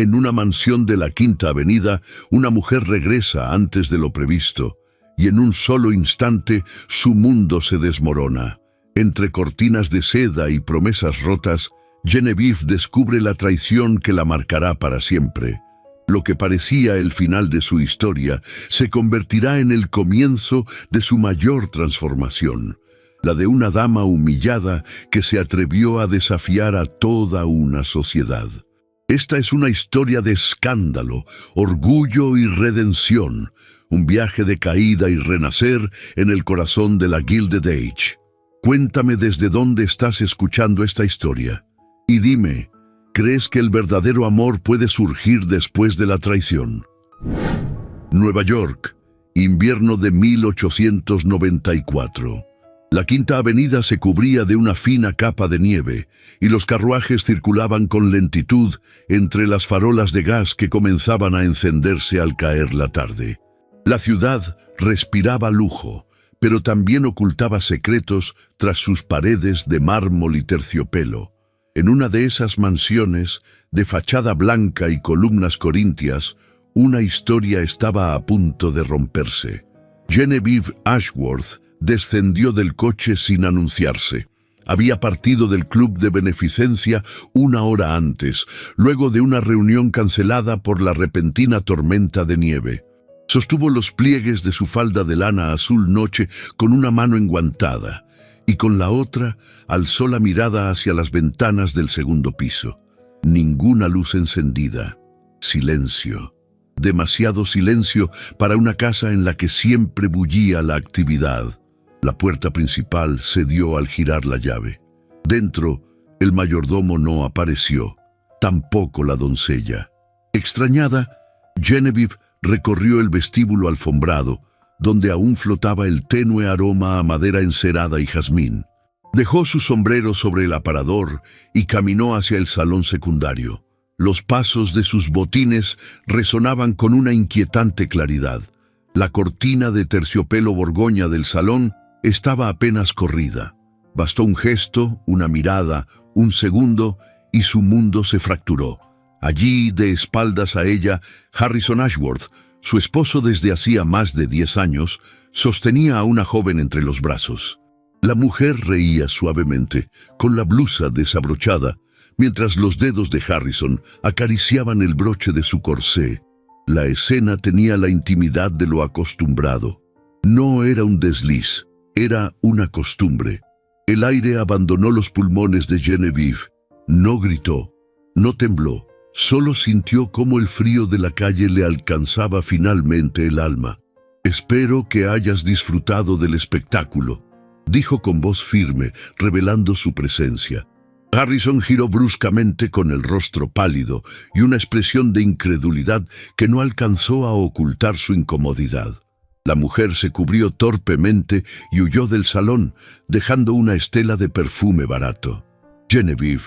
En una mansión de la Quinta Avenida, una mujer regresa antes de lo previsto, y en un solo instante su mundo se desmorona. Entre cortinas de seda y promesas rotas, Genevieve descubre la traición que la marcará para siempre. Lo que parecía el final de su historia se convertirá en el comienzo de su mayor transformación, la de una dama humillada que se atrevió a desafiar a toda una sociedad. Esta es una historia de escándalo, orgullo y redención, un viaje de caída y renacer en el corazón de la Gilded Age. Cuéntame desde dónde estás escuchando esta historia. Y dime, ¿crees que el verdadero amor puede surgir después de la traición? Nueva York, invierno de 1894. La Quinta Avenida se cubría de una fina capa de nieve y los carruajes circulaban con lentitud entre las farolas de gas que comenzaban a encenderse al caer la tarde. La ciudad respiraba lujo, pero también ocultaba secretos tras sus paredes de mármol y terciopelo. En una de esas mansiones, de fachada blanca y columnas corintias, una historia estaba a punto de romperse. Genevieve Ashworth descendió del coche sin anunciarse. Había partido del club de beneficencia una hora antes, luego de una reunión cancelada por la repentina tormenta de nieve. Sostuvo los pliegues de su falda de lana azul noche con una mano enguantada, y con la otra alzó la mirada hacia las ventanas del segundo piso. Ninguna luz encendida. Silencio. Demasiado silencio para una casa en la que siempre bullía la actividad. La puerta principal cedió al girar la llave. Dentro, el mayordomo no apareció, tampoco la doncella. Extrañada, Genevieve recorrió el vestíbulo alfombrado, donde aún flotaba el tenue aroma a madera encerada y jazmín. Dejó su sombrero sobre el aparador y caminó hacia el salón secundario. Los pasos de sus botines resonaban con una inquietante claridad. La cortina de terciopelo borgoña del salón estaba apenas corrida. Bastó un gesto, una mirada, un segundo, y su mundo se fracturó. Allí, de espaldas a ella, Harrison Ashworth, su esposo desde hacía más de 10 años, sostenía a una joven entre los brazos. La mujer reía suavemente, con la blusa desabrochada, mientras los dedos de Harrison acariciaban el broche de su corsé. La escena tenía la intimidad de lo acostumbrado. No era un desliz, era una costumbre. El aire abandonó los pulmones de Genevieve. No gritó, no tembló, solo sintió cómo el frío de la calle le alcanzaba finalmente el alma. «Espero que hayas disfrutado del espectáculo», dijo con voz firme, revelando su presencia. Harrison giró bruscamente con el rostro pálido y una expresión de incredulidad que no alcanzó a ocultar su incomodidad. La mujer se cubrió torpemente y huyó del salón, dejando una estela de perfume barato. «Genevieve,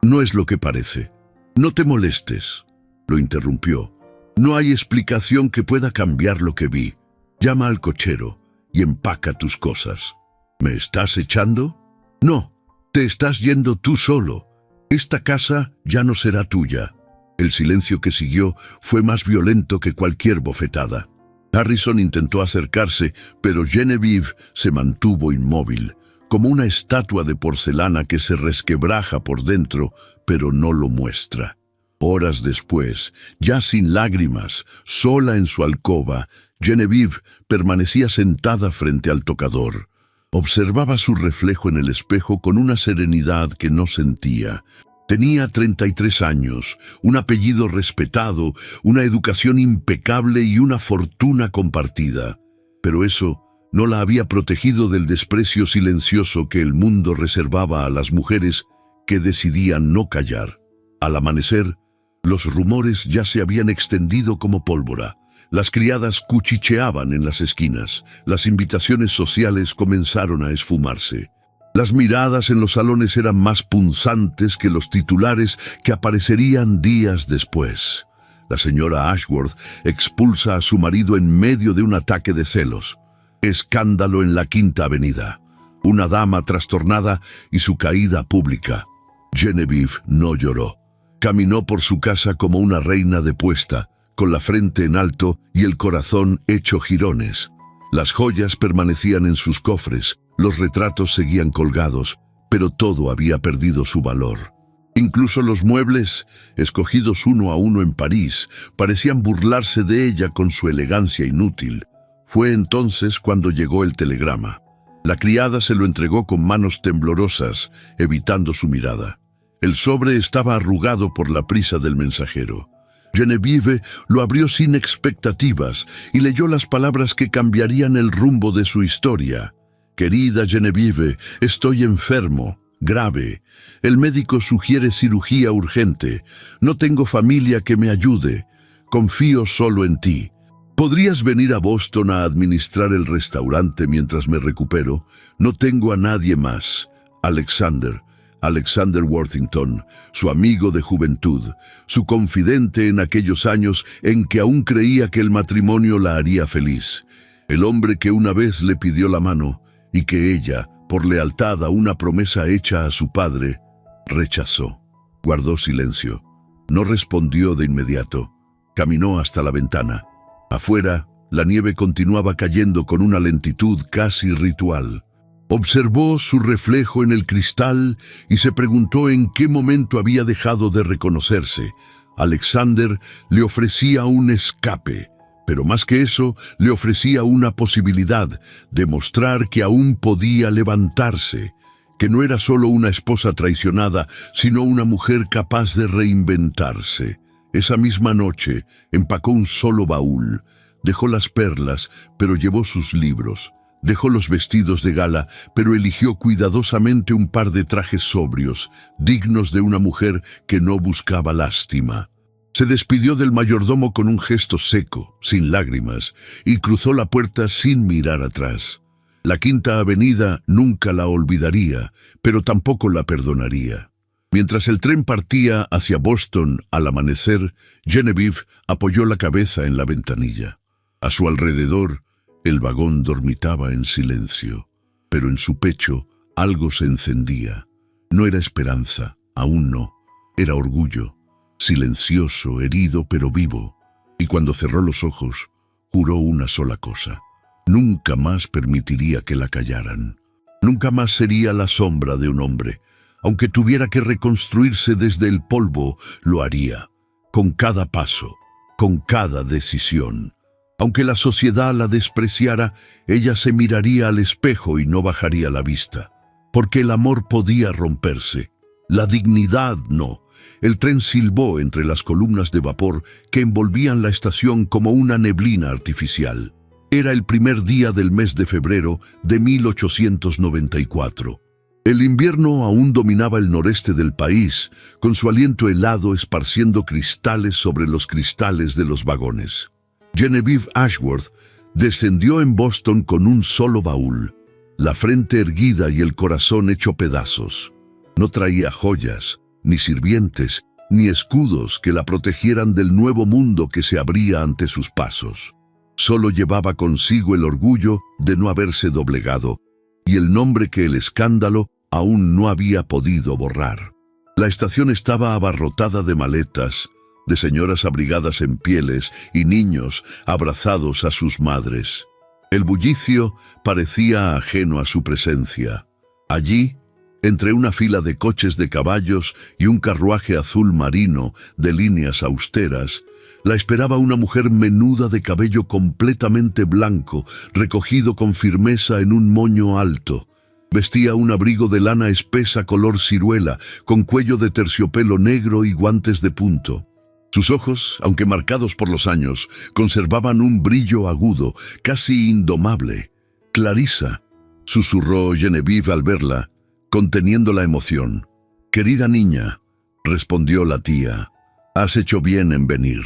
no es lo que parece. No te molestes», lo interrumpió. «No hay explicación que pueda cambiar lo que vi. Llama al cochero y empaca tus cosas». «¿Me estás echando?» «No, te estás yendo tú solo. Esta casa ya no será tuya». El silencio que siguió fue más violento que cualquier bofetada. Harrison intentó acercarse, pero Genevieve se mantuvo inmóvil, como una estatua de porcelana que se resquebraja por dentro, pero no lo muestra. Horas después, ya sin lágrimas, sola en su alcoba, Genevieve permanecía sentada frente al tocador. Observaba su reflejo en el espejo con una serenidad que no sentía. Tenía 33 años, un apellido respetado, una educación impecable y una fortuna compartida. Pero eso no la había protegido del desprecio silencioso que el mundo reservaba a las mujeres que decidían no callar. Al amanecer, los rumores ya se habían extendido como pólvora. Las criadas cuchicheaban en las esquinas. Las invitaciones sociales comenzaron a esfumarse. Las miradas en los salones eran más punzantes que los titulares que aparecerían días después. La señora Ashworth expulsa a su marido en medio de un ataque de celos. Escándalo en la Quinta Avenida. Una dama trastornada y su caída pública. Genevieve no lloró. Caminó por su casa como una reina depuesta, con la frente en alto y el corazón hecho jirones. Las joyas permanecían en sus cofres, los retratos seguían colgados, pero todo había perdido su valor. Incluso los muebles, escogidos uno a uno en París, parecían burlarse de ella con su elegancia inútil. Fue entonces cuando llegó el telegrama. La criada se lo entregó con manos temblorosas, evitando su mirada. El sobre estaba arrugado por la prisa del mensajero. Genevieve lo abrió sin expectativas y leyó las palabras que cambiarían el rumbo de su historia. Querida Genevieve, estoy enfermo, grave. El médico sugiere cirugía urgente. No tengo familia que me ayude. Confío solo en ti. ¿Podrías venir a Boston a administrar el restaurante mientras me recupero? No tengo a nadie más. Alexander Worthington, su amigo de juventud, su confidente en aquellos años en que aún creía que el matrimonio la haría feliz. El hombre que una vez le pidió la mano y que ella, por lealtad a una promesa hecha a su padre, rechazó. Guardó silencio. No respondió de inmediato. Caminó hasta la ventana. Afuera, la nieve continuaba cayendo con una lentitud casi ritual. Observó su reflejo en el cristal y se preguntó en qué momento había dejado de reconocerse. Alexander le ofrecía un escape, pero más que eso, le ofrecía una posibilidad, demostrar que aún podía levantarse, que no era solo una esposa traicionada, sino una mujer capaz de reinventarse. Esa misma noche empacó un solo baúl, dejó las perlas, pero llevó sus libros. Dejó los vestidos de gala, pero eligió cuidadosamente un par de trajes sobrios, dignos de una mujer que no buscaba lástima. Se despidió del mayordomo con un gesto seco, sin lágrimas, y cruzó la puerta sin mirar atrás. La Quinta Avenida nunca la olvidaría, pero tampoco la perdonaría. Mientras el tren partía hacia Boston al amanecer, Genevieve apoyó la cabeza en la ventanilla. A su alrededor, el vagón dormitaba en silencio, pero en su pecho algo se encendía. No era esperanza, aún no. Era orgullo, silencioso, herido pero vivo. Y cuando cerró los ojos, juró una sola cosa. Nunca más permitiría que la callaran. Nunca más sería la sombra de un hombre. Aunque tuviera que reconstruirse desde el polvo, lo haría. Con cada paso, con cada decisión. Aunque la sociedad la despreciara, ella se miraría al espejo y no bajaría la vista. Porque el amor podía romperse. La dignidad no. El tren silbó entre las columnas de vapor que envolvían la estación como una neblina artificial. Era el primer día del mes de febrero de 1894. El invierno aún dominaba el noreste del país, con su aliento helado esparciendo cristales sobre los cristales de los vagones. Genevieve Ashworth descendió en Boston con un solo baúl, la frente erguida y el corazón hecho pedazos. No traía joyas, ni sirvientes, ni escudos que la protegieran del nuevo mundo que se abría ante sus pasos. Solo llevaba consigo el orgullo de no haberse doblegado y el nombre que el escándalo aún no había podido borrar. La estación estaba abarrotada de maletas, de señoras abrigadas en pieles y niños abrazados a sus madres. El bullicio parecía ajeno a su presencia. Allí, entre una fila de coches de caballos y un carruaje azul marino de líneas austeras, la esperaba una mujer menuda de cabello completamente blanco, recogido con firmeza en un moño alto. Vestía un abrigo de lana espesa color ciruela, con cuello de terciopelo negro y guantes de punto. Sus ojos, aunque marcados por los años, conservaban un brillo agudo, casi indomable. «Clarissa», susurró Genevieve al verla, conteniendo la emoción. «Querida niña», respondió la tía, «has hecho bien en venir».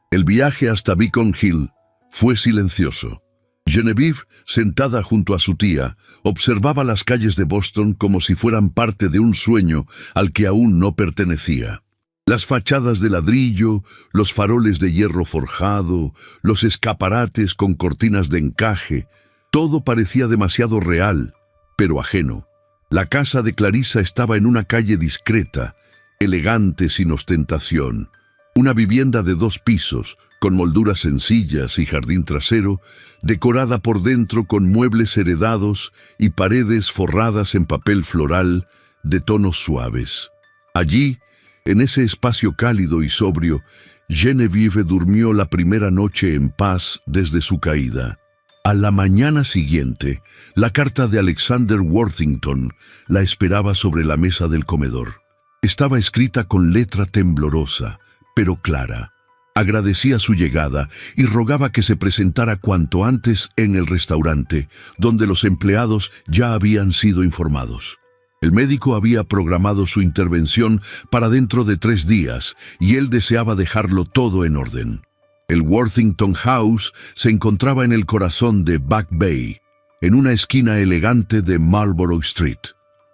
El viaje hasta Beacon Hill fue silencioso. Genevieve, sentada junto a su tía, observaba las calles de Boston como si fueran parte de un sueño al que aún no pertenecía. Las fachadas de ladrillo, los faroles de hierro forjado, los escaparates con cortinas de encaje, todo parecía demasiado real, pero ajeno. La casa de Clarissa estaba en una calle discreta, elegante sin ostentación. Una vivienda de 2 pisos, con molduras sencillas y jardín trasero, decorada por dentro con muebles heredados y paredes forradas en papel floral de tonos suaves. Allí, en ese espacio cálido y sobrio, Genevieve durmió la primera noche en paz desde su caída. A la mañana siguiente, la carta de Alexander Worthington la esperaba sobre la mesa del comedor. Estaba escrita con letra temblorosa, pero clara. Agradecía su llegada y rogaba que se presentara cuanto antes en el restaurante, donde los empleados ya habían sido informados. El médico había programado su intervención para dentro de 3 días y él deseaba dejarlo todo en orden. El Worthington House se encontraba en el corazón de Back Bay, en una esquina elegante de Marlborough Street.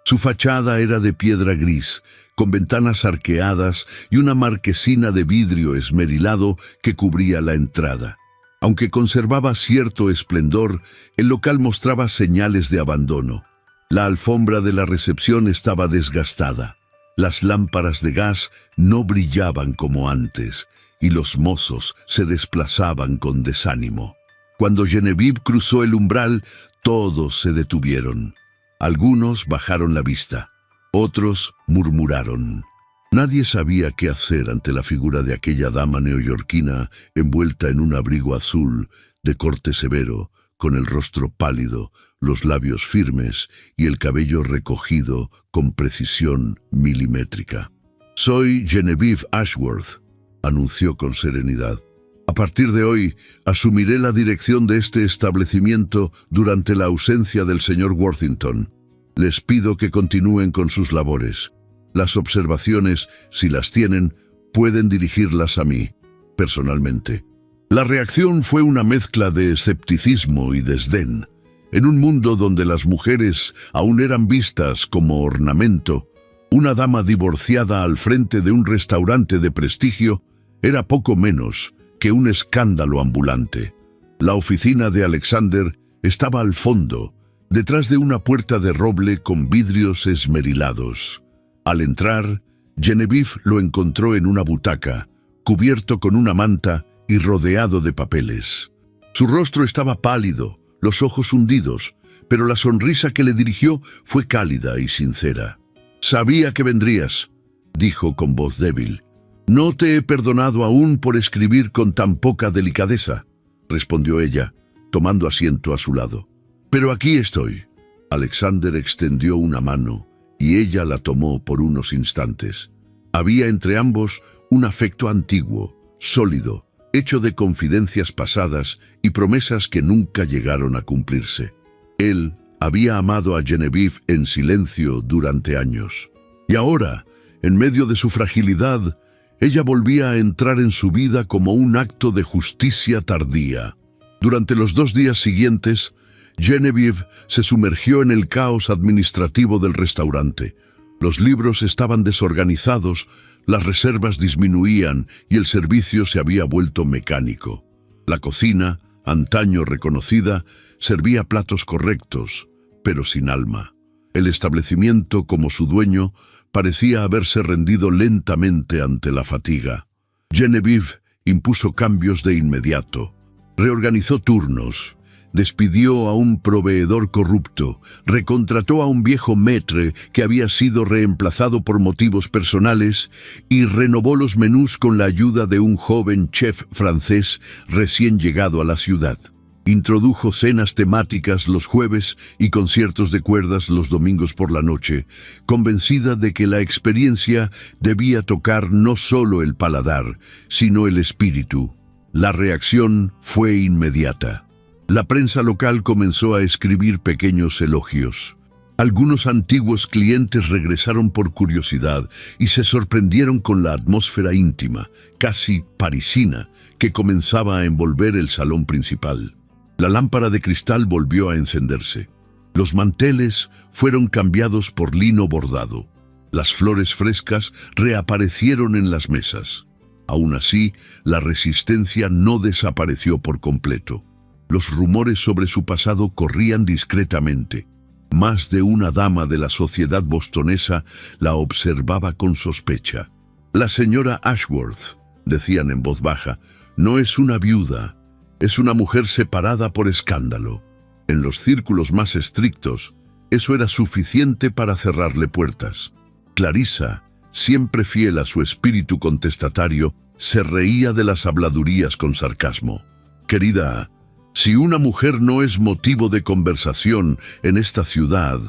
Su fachada era de piedra gris, con ventanas arqueadas y una marquesina de vidrio esmerilado que cubría la entrada. Aunque conservaba cierto esplendor, el local mostraba señales de abandono. La alfombra de la recepción estaba desgastada. Las lámparas de gas no brillaban como antes, y los mozos se desplazaban con desánimo. Cuando Genevieve cruzó el umbral, todos se detuvieron. Algunos bajaron la vista, otros murmuraron. Nadie sabía qué hacer ante la figura de aquella dama neoyorquina envuelta en un abrigo azul de corte severo, con el rostro pálido, los labios firmes y el cabello recogido con precisión milimétrica. «Soy Genevieve Ashworth», anunció con serenidad. «A partir de hoy, asumiré la dirección de este establecimiento durante la ausencia del señor Worthington. Les pido que continúen con sus labores. Las observaciones, si las tienen, pueden dirigirlas a mí, personalmente». La reacción fue una mezcla de escepticismo y desdén. En un mundo donde las mujeres aún eran vistas como ornamento, una dama divorciada al frente de un restaurante de prestigio era poco menos que un escándalo ambulante. La oficina de Alexander estaba al fondo, detrás de una puerta de roble con vidrios esmerilados. Al entrar, Genevieve lo encontró en una butaca, cubierto con una manta y rodeado de papeles. Su rostro estaba pálido, los ojos hundidos, pero la sonrisa que le dirigió fue cálida y sincera. «Sabía que vendrías», dijo con voz débil. «No te he perdonado aún por escribir con tan poca delicadeza», respondió ella, tomando asiento a su lado. «Pero aquí estoy». Alexander extendió una mano y ella la tomó por unos instantes. Había entre ambos un afecto antiguo, sólido, hecho de confidencias pasadas y promesas que nunca llegaron a cumplirse. Él había amado a Genevieve en silencio durante años. Y ahora, en medio de su fragilidad, ella volvía a entrar en su vida como un acto de justicia tardía. Durante los 2 días siguientes, Genevieve se sumergió en el caos administrativo del restaurante. Los libros estaban desorganizados, las reservas disminuían y el servicio se había vuelto mecánico. La cocina, antaño reconocida, servía platos correctos, pero sin alma. El establecimiento, como su dueño, parecía haberse rendido lentamente ante la fatiga. Genevieve impuso cambios de inmediato. Reorganizó turnos, despidió a un proveedor corrupto, recontrató a un viejo maître que había sido reemplazado por motivos personales y renovó los menús con la ayuda de un joven chef francés recién llegado a la ciudad. Introdujo cenas temáticas los jueves y conciertos de cuerdas los domingos por la noche, convencida de que la experiencia debía tocar no solo el paladar, sino el espíritu. La reacción fue inmediata. La prensa local comenzó a escribir pequeños elogios. Algunos antiguos clientes regresaron por curiosidad y se sorprendieron con la atmósfera íntima, casi parisina, que comenzaba a envolver el salón principal. La lámpara de cristal volvió a encenderse. Los manteles fueron cambiados por lino bordado. Las flores frescas reaparecieron en las mesas. Aún así, la resistencia no desapareció por completo. Los rumores sobre su pasado corrían discretamente. Más de una dama de la sociedad bostonesa la observaba con sospecha. «La señora Ashworth», decían en voz baja, «no es una viuda, es una mujer separada por escándalo». En los círculos más estrictos, eso era suficiente para cerrarle puertas. Clarissa, siempre fiel a su espíritu contestatario, se reía de las habladurías con sarcasmo. «Querida, si una mujer no es motivo de conversación en esta ciudad,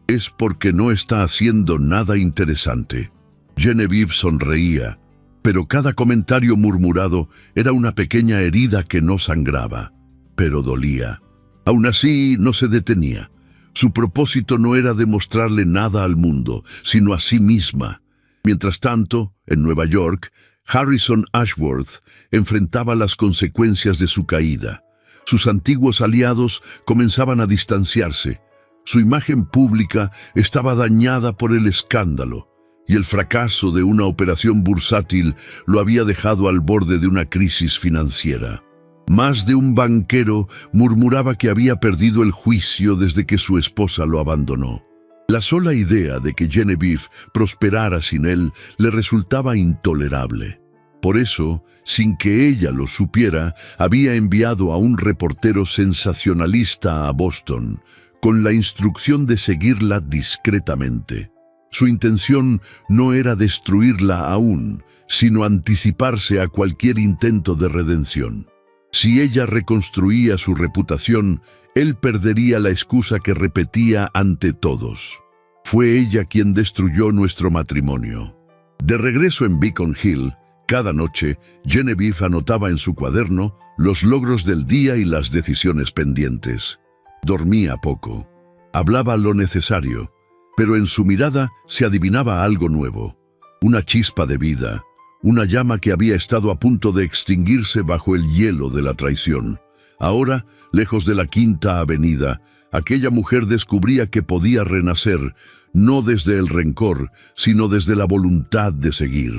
es porque no está haciendo nada interesante». Genevieve sonreía, pero cada comentario murmurado era una pequeña herida que no sangraba, pero dolía. Aún así, no se detenía. Su propósito no era demostrarle nada al mundo, sino a sí misma. Mientras tanto, en Nueva York, Harrison Ashworth enfrentaba las consecuencias de su caída. Sus antiguos aliados comenzaban a distanciarse. Su imagen pública estaba dañada por el escándalo, y el fracaso de una operación bursátil lo había dejado al borde de una crisis financiera. Más de un banquero murmuraba que había perdido el juicio desde que su esposa lo abandonó. La sola idea de que Genevieve prosperara sin él le resultaba intolerable. Por eso, sin que ella lo supiera, había enviado a un reportero sensacionalista a Boston, con la instrucción de seguirla discretamente. Su intención no era destruirla aún, sino anticiparse a cualquier intento de redención. Si ella reconstruía su reputación, él perdería la excusa que repetía ante todos. Fue ella quien destruyó nuestro matrimonio. De regreso en Beacon Hill, cada noche, Genevieve anotaba en su cuaderno los logros del día y las decisiones pendientes. Dormía poco. Hablaba lo necesario, pero en su mirada se adivinaba algo nuevo. Una chispa de vida, una llama que había estado a punto de extinguirse bajo el hielo de la traición. Ahora, lejos de la Quinta Avenida, aquella mujer descubría que podía renacer, no desde el rencor, sino desde la voluntad de seguir.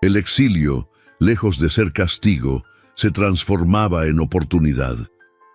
El exilio, lejos de ser castigo, se transformaba en oportunidad.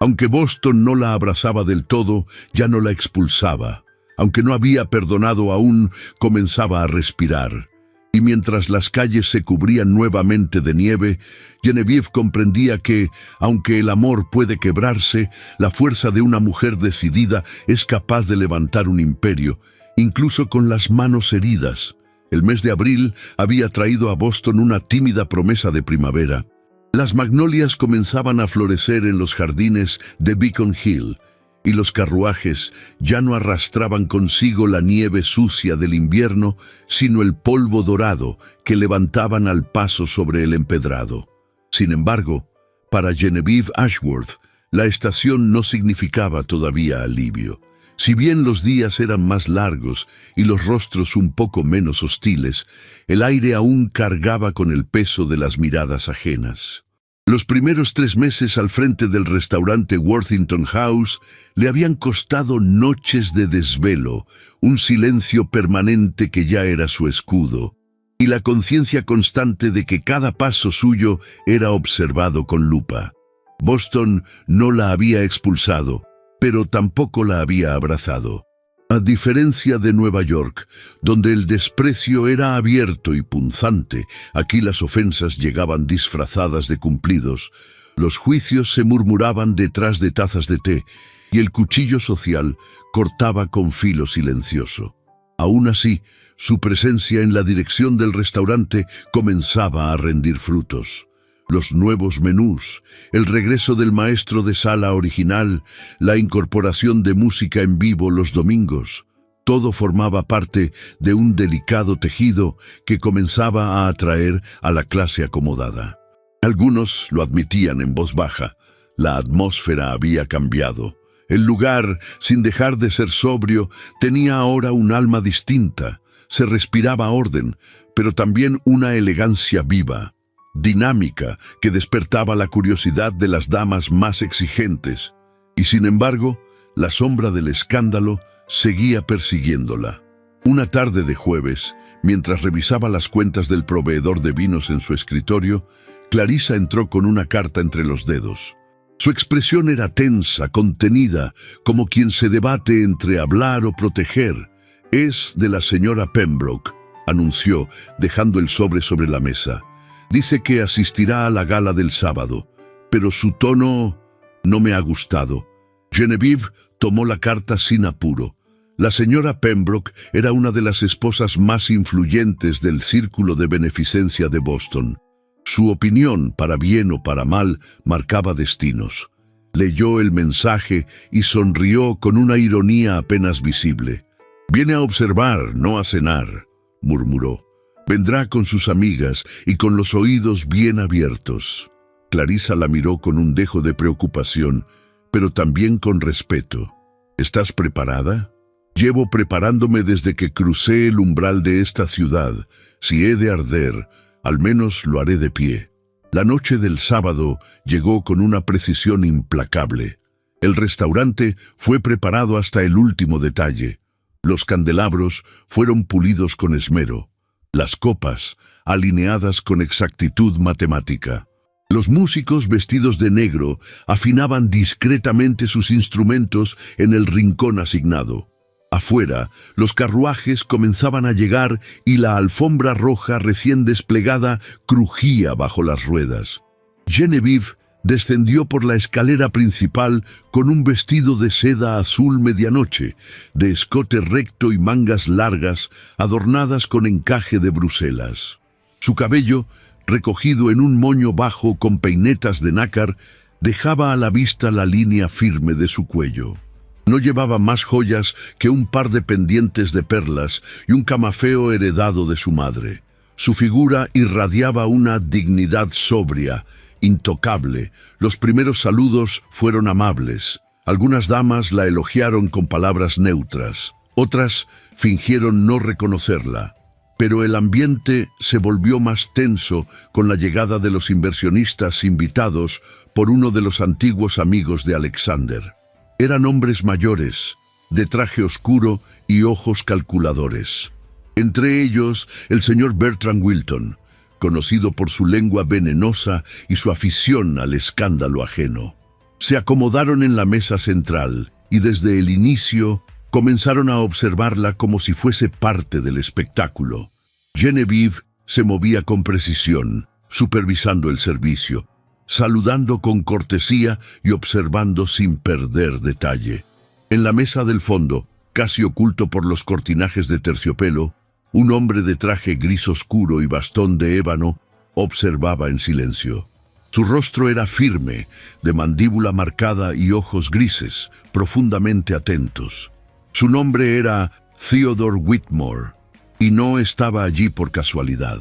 Aunque Boston no la abrazaba del todo, ya no la expulsaba. Aunque no había perdonado aún, comenzaba a respirar. Y mientras las calles se cubrían nuevamente de nieve, Genevieve comprendía que, aunque el amor puede quebrarse, la fuerza de una mujer decidida es capaz de levantar un imperio, incluso con las manos heridas. El mes de abril había traído a Boston una tímida promesa de primavera. Las magnolias comenzaban a florecer en los jardines de Beacon Hill, y los carruajes ya no arrastraban consigo la nieve sucia del invierno, sino el polvo dorado que levantaban al paso sobre el empedrado. Sin embargo, para Genevieve Ashworth, la estación no significaba todavía alivio. Si bien los días eran más largos y los rostros un poco menos hostiles, el aire aún cargaba con el peso de las miradas ajenas. Los primeros 3 meses al frente del restaurante Worthington House le habían costado noches de desvelo, un silencio permanente que ya era su escudo, y la conciencia constante de que cada paso suyo era observado con lupa. Boston no la había expulsado, pero tampoco la había abrazado. A diferencia de Nueva York, donde el desprecio era abierto y punzante, aquí las ofensas llegaban disfrazadas de cumplidos, los juicios se murmuraban detrás de tazas de té, y el cuchillo social cortaba con filo silencioso. Aún así, su presencia en la dirección del restaurante comenzaba a rendir frutos. Los nuevos menús, el regreso del maestro de sala original, la incorporación de música en vivo los domingos, todo formaba parte de un delicado tejido que comenzaba a atraer a la clase acomodada. Algunos lo admitían en voz baja. La atmósfera había cambiado. El lugar, sin dejar de ser sobrio, tenía ahora un alma distinta. Se respiraba orden, pero también una elegancia viva, dinámica, que despertaba la curiosidad de las damas más exigentes. Y sin embargo, la sombra del escándalo seguía persiguiéndola. Una tarde de jueves, mientras revisaba las cuentas del proveedor de vinos en su escritorio, Clarissa entró con una carta entre los dedos. Su expresión era tensa, contenida, como quien se debate entre hablar o proteger. «Es de la señora Pembroke», anunció, dejando el sobre la mesa. «Dice que asistirá a la gala del sábado, pero su tono no me ha gustado». Genevieve tomó la carta sin apuro. La señora Pembroke era una de las esposas más influyentes del círculo de beneficencia de Boston. Su opinión, para bien o para mal, marcaba destinos. Leyó el mensaje y sonrió con una ironía apenas visible. «Viene a observar, no a cenar», murmuró. «Vendrá con sus amigas y con los oídos bien abiertos». Clarissa la miró con un dejo de preocupación, pero también con respeto. «¿Estás preparada?» «Llevo preparándome desde que crucé el umbral de esta ciudad. Si he de arder, al menos lo haré de pie». La noche del sábado llegó con una precisión implacable. El restaurante fue preparado hasta el último detalle. Los candelabros fueron pulidos con esmero. Las copas alineadas con exactitud matemática. Los músicos vestidos de negro afinaban discretamente sus instrumentos en el rincón asignado. Afuera, los carruajes comenzaban a llegar y la alfombra roja recién desplegada crujía bajo las ruedas. Genevieve descendió por la escalera principal con un vestido de seda azul medianoche, de escote recto y mangas largas, adornadas con encaje de Bruselas. Su cabello, recogido en un moño bajo con peinetas de nácar, dejaba a la vista la línea firme de su cuello. No llevaba más joyas que un par de pendientes de perlas y un camafeo heredado de su madre. Su figura irradiaba una dignidad sobria, intocable. Los primeros saludos fueron amables. Algunas damas la elogiaron con palabras neutras. Otras fingieron no reconocerla. Pero el ambiente se volvió más tenso con la llegada de los inversionistas invitados por uno de los antiguos amigos de Alexander. Eran hombres mayores, de traje oscuro y ojos calculadores. Entre ellos, el señor Bertrand Wilton, conocido por su lengua venenosa y su afición al escándalo ajeno. Se acomodaron en la mesa central y desde el inicio comenzaron a observarla como si fuese parte del espectáculo. Genevieve se movía con precisión, supervisando el servicio, saludando con cortesía y observando sin perder detalle. En la mesa del fondo, casi oculto por los cortinajes de terciopelo, un hombre de traje gris oscuro y bastón de ébano observaba en silencio. Su rostro era firme, de mandíbula marcada y ojos grises, profundamente atentos. Su nombre era Theodore Whitmore, y no estaba allí por casualidad.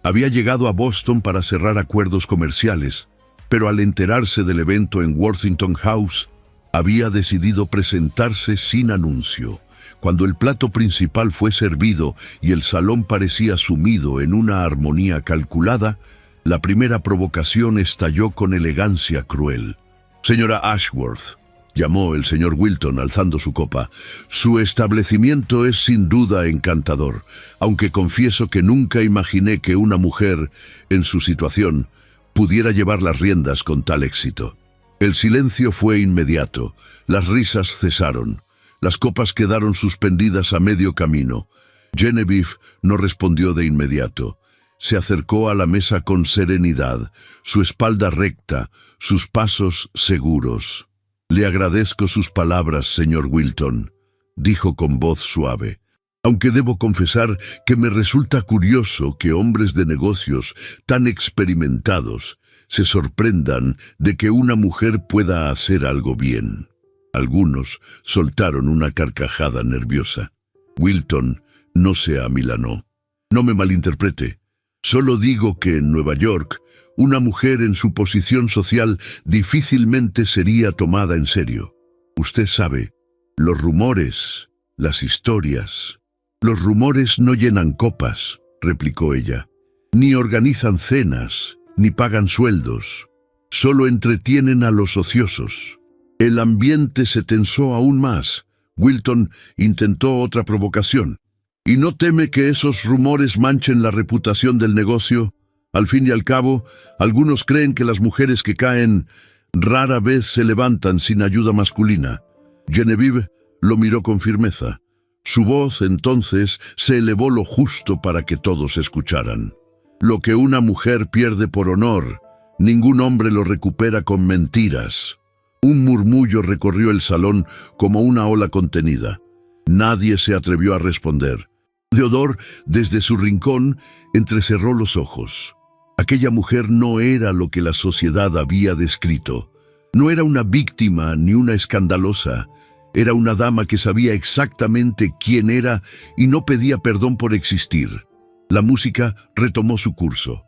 Había llegado a Boston para cerrar acuerdos comerciales, pero al enterarse del evento en Worthington House, había decidido presentarse sin anuncio. Cuando el plato principal fue servido y el salón parecía sumido en una armonía calculada, la primera provocación estalló con elegancia cruel. «Señora Ashworth», llamó el señor Wilton alzando su copa, «su establecimiento es sin duda encantador, aunque confieso que nunca imaginé que una mujer, en su situación, pudiera llevar las riendas con tal éxito». El silencio fue inmediato, las risas cesaron, las copas quedaron suspendidas a medio camino. Genevieve no respondió de inmediato. Se acercó a la mesa con serenidad, su espalda recta, sus pasos seguros. «Le agradezco sus palabras, señor Wilton», dijo con voz suave. «Aunque debo confesar que me resulta curioso que hombres de negocios tan experimentados se sorprendan de que una mujer pueda hacer algo bien». Algunos soltaron una carcajada nerviosa. Wilton no se amilanó. «No me malinterprete. Solo digo que en Nueva York, una mujer en su posición social difícilmente sería tomada en serio. Usted sabe, los rumores, las historias». «Los rumores no llenan copas», replicó ella. «Ni organizan cenas, ni pagan sueldos. Solo entretienen a los ociosos». El ambiente se tensó aún más. Wilton intentó otra provocación. «¿Y no teme que esos rumores manchen la reputación del negocio? Al fin y al cabo, algunos creen que las mujeres que caen Rara vez se levantan sin ayuda masculina. Genevieve lo miró con firmeza. Su voz, entonces, se elevó lo justo para que todos escucharan. Lo que una mujer pierde por honor, ningún hombre lo recupera con mentiras. Un murmullo recorrió el salón como una ola contenida. Nadie se atrevió a responder. Theodore, desde su rincón, entrecerró los ojos. Aquella mujer no era lo que la sociedad había descrito. No era una víctima ni una escandalosa. Era una dama que sabía exactamente quién era y no pedía perdón por existir. La música retomó su curso.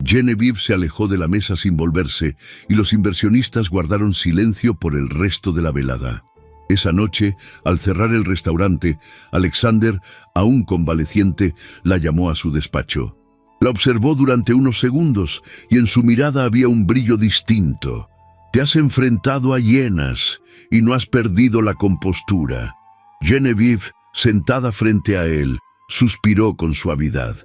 Genevieve se alejó de la mesa sin volverse y los inversionistas guardaron silencio por el resto de la velada. Esa noche, al cerrar el restaurante, Alexander, aún convaleciente, la llamó a su despacho. La observó durante unos segundos y en su mirada había un brillo distinto. Te has enfrentado a hienas y no has perdido la compostura. Genevieve, sentada frente a él, suspiró con suavidad.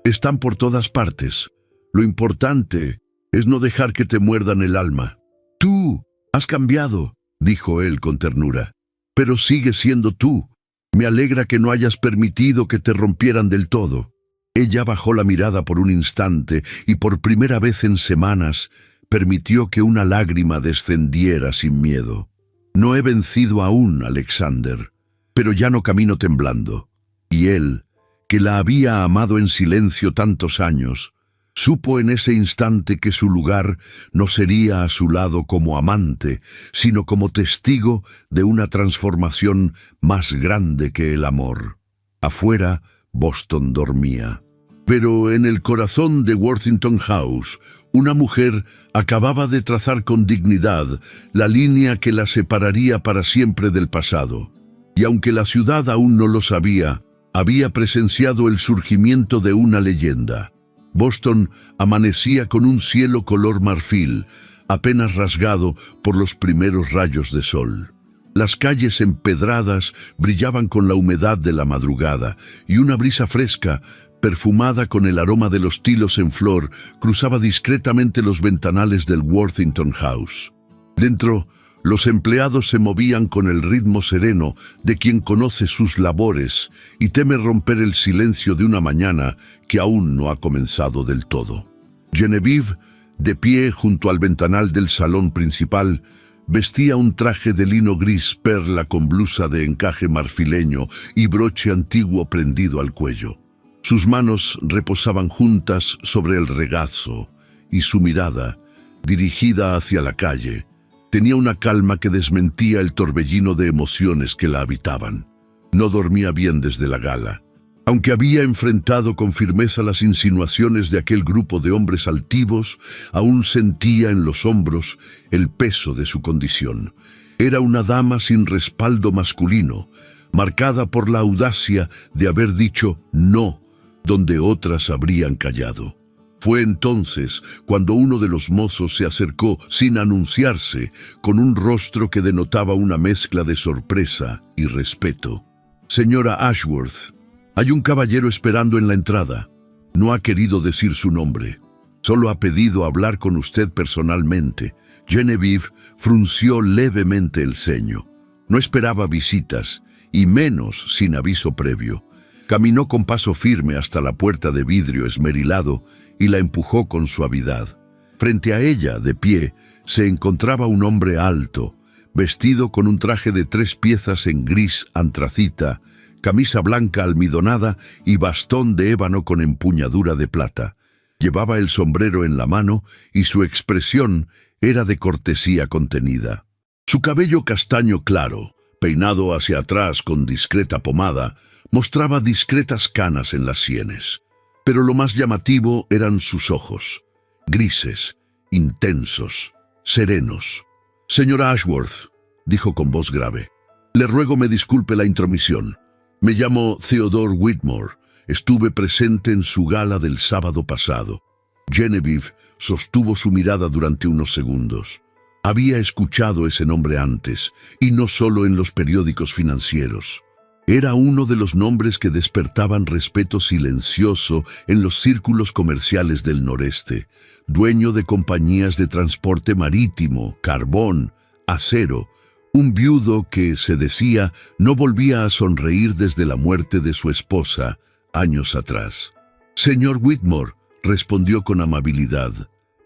Están por todas partes. Lo importante es no dejar que te muerdan el alma. Tú has cambiado, dijo él con ternura, pero sigues siendo tú. Me alegra que no hayas permitido que te rompieran del todo. Ella bajó la mirada por un instante y por primera vez en semanas permitió que una lágrima descendiera sin miedo. No he vencido aún, Alexander, pero ya no camino temblando. Y él, que la había amado en silencio tantos años, supo en ese instante que su lugar no sería a su lado como amante, sino como testigo de una transformación más grande que el amor. Afuera, Boston dormía. Pero en el corazón de Worthington House, una mujer acababa de trazar con dignidad la línea que la separaría para siempre del pasado. Y aunque la ciudad aún no lo sabía, había presenciado el surgimiento de una leyenda. Boston amanecía con un cielo color marfil, apenas rasgado por los primeros rayos de sol. Las calles empedradas brillaban con la humedad de la madrugada y una brisa fresca, perfumada con el aroma de los tilos en flor, cruzaba discretamente los ventanales del Worthington House. Dentro, los empleados se movían con el ritmo sereno de quien conoce sus labores y teme romper el silencio de una mañana que aún no ha comenzado del todo. Genevieve, de pie junto al ventanal del salón principal, vestía un traje de lino gris perla con blusa de encaje marfileño y broche antiguo prendido al cuello. Sus manos reposaban juntas sobre el regazo y su mirada, dirigida hacia la calle, tenía una calma que desmentía el torbellino de emociones que la habitaban. No dormía bien desde la gala. Aunque había enfrentado con firmeza las insinuaciones de aquel grupo de hombres altivos, aún sentía en los hombros el peso de su condición. Era una dama sin respaldo masculino, marcada por la audacia de haber dicho no, donde otras habrían callado. Fue entonces cuando uno de los mozos se acercó sin anunciarse, con un rostro que denotaba una mezcla de sorpresa y respeto. Señora Ashworth, hay un caballero esperando en la entrada. No ha querido decir su nombre. Solo ha pedido hablar con usted personalmente. Genevieve frunció levemente el ceño. No esperaba visitas, y menos sin aviso previo. Caminó con paso firme hasta la puerta de vidrio esmerilado y la empujó con suavidad. Frente a ella, de pie, se encontraba un hombre alto, vestido con un traje de 3 piezas en gris antracita, camisa blanca almidonada y bastón de ébano con empuñadura de plata. Llevaba el sombrero en la mano y su expresión era de cortesía contenida. Su cabello castaño claro, peinado hacia atrás con discreta pomada, mostraba discretas canas en las sienes. Pero lo más llamativo eran sus ojos, grises, intensos, serenos. «Señora Ashworth», dijo con voz grave, «le ruego me disculpe la intromisión. Me llamo Theodore Whitmore. Estuve presente en su gala del sábado pasado». Genevieve sostuvo su mirada durante unos segundos. Había escuchado ese nombre antes, y no solo en los periódicos financieros. Era uno de los nombres que despertaban respeto silencioso en los círculos comerciales del noreste, dueño de compañías de transporte marítimo, carbón, acero, un viudo que, se decía, no volvía a sonreír desde la muerte de su esposa, años atrás. «Señor Whitmore», respondió con amabilidad.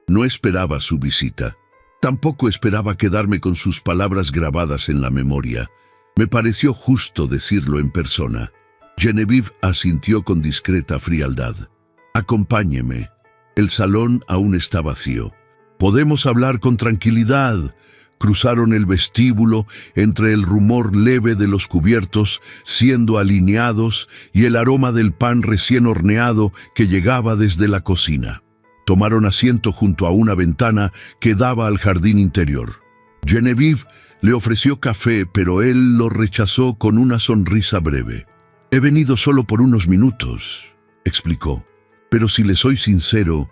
No esperaba su visita. Tampoco esperaba quedarme con sus palabras grabadas en la memoria. Me pareció justo decirlo en persona. Genevieve asintió con discreta frialdad. «Acompáñeme. El salón aún está vacío. Podemos hablar con tranquilidad». Cruzaron el vestíbulo entre el rumor leve de los cubiertos siendo alineados y el aroma del pan recién horneado que llegaba desde la cocina. Tomaron asiento junto a una ventana que daba al jardín interior. Genevieve le ofreció café, pero él lo rechazó con una sonrisa breve. «He venido solo por unos minutos», explicó. «Pero si le soy sincero,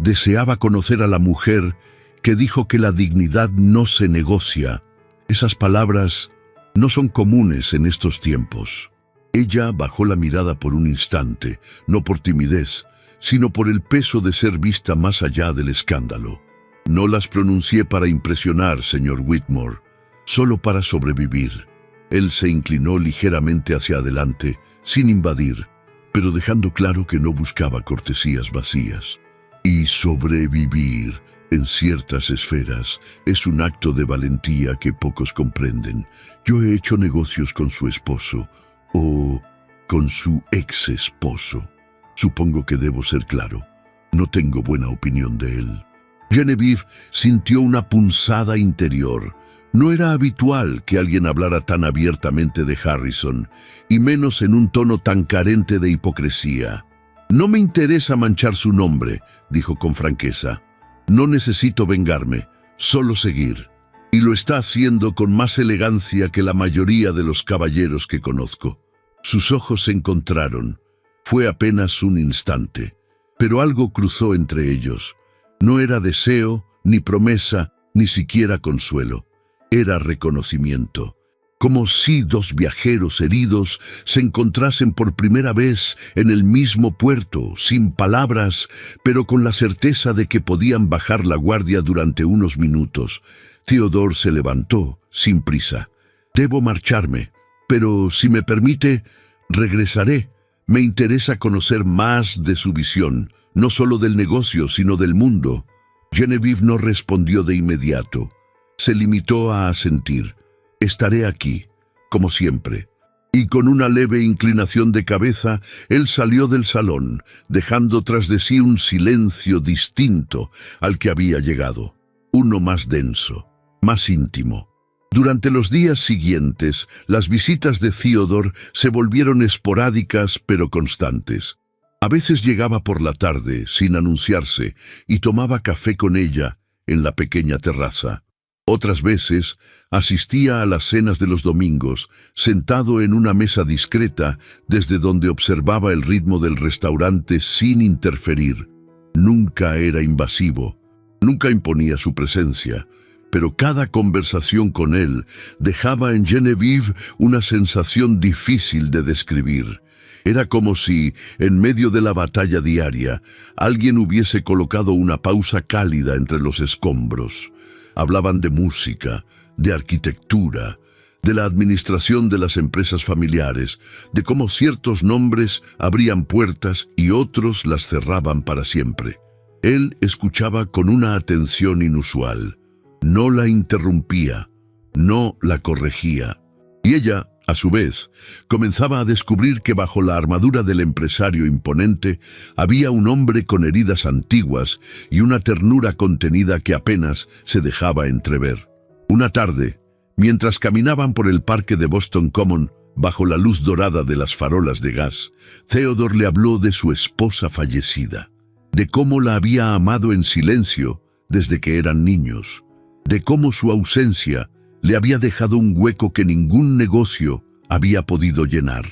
deseaba conocer a la mujer que dijo que la dignidad no se negocia. Esas palabras no son comunes en estos tiempos». Ella bajó la mirada por un instante, no por timidez, sino por el peso de ser vista más allá del escándalo. «No las pronuncié para impresionar, señor Whitmore, solo para sobrevivir». Él se inclinó ligeramente hacia adelante, sin invadir, pero dejando claro que no buscaba cortesías vacías. «Y sobrevivir en ciertas esferas es un acto de valentía que pocos comprenden. Yo he hecho negocios con su esposo, o con su ex esposo. Supongo que debo ser claro. No tengo buena opinión de él». Genevieve sintió una punzada interior. No era habitual que alguien hablara tan abiertamente de Harrison, y menos en un tono tan carente de hipocresía. «No me interesa manchar su nombre», dijo con franqueza. «No necesito vengarme, solo seguir. Y lo está haciendo con más elegancia que la mayoría de los caballeros que conozco». Sus ojos se encontraron. Fue apenas un instante, pero algo cruzó entre ellos. No era deseo, ni promesa, ni siquiera consuelo. Era reconocimiento. Como si dos viajeros heridos se encontrasen por primera vez en el mismo puerto, sin palabras, pero con la certeza de que podían bajar la guardia durante unos minutos. Theodore se levantó, sin prisa. «Debo marcharme, pero si me permite, regresaré. Me interesa conocer más de su visión, no solo del negocio, sino del mundo». Genevieve no respondió de inmediato. Se limitó a asentir. «Estaré aquí, como siempre». Y con una leve inclinación de cabeza, él salió del salón, dejando tras de sí un silencio distinto al que había llegado. Uno más denso, más íntimo. Durante los días siguientes, las visitas de Theodore se volvieron esporádicas pero constantes. A veces llegaba por la tarde, sin anunciarse, y tomaba café con ella en la pequeña terraza. Otras veces asistía a las cenas de los domingos, sentado en una mesa discreta desde donde observaba el ritmo del restaurante sin interferir. Nunca era invasivo, nunca imponía su presencia, pero cada conversación con él dejaba en Genevieve una sensación difícil de describir. Era como si, en medio de la batalla diaria, alguien hubiese colocado una pausa cálida entre los escombros. Hablaban de música, de arquitectura, de la administración de las empresas familiares, de cómo ciertos nombres abrían puertas y otros las cerraban para siempre. Él escuchaba con una atención inusual. No la interrumpía, no la corregía. Y ella, a su vez, comenzaba a descubrir que bajo la armadura del empresario imponente había un hombre con heridas antiguas y una ternura contenida que apenas se dejaba entrever. Una tarde, mientras caminaban por el parque de Boston Common, bajo la luz dorada de las farolas de gas, Theodore le habló de su esposa fallecida, de cómo la había amado en silencio desde que eran niños, de cómo su ausencia le había dejado un hueco que ningún negocio había podido llenar.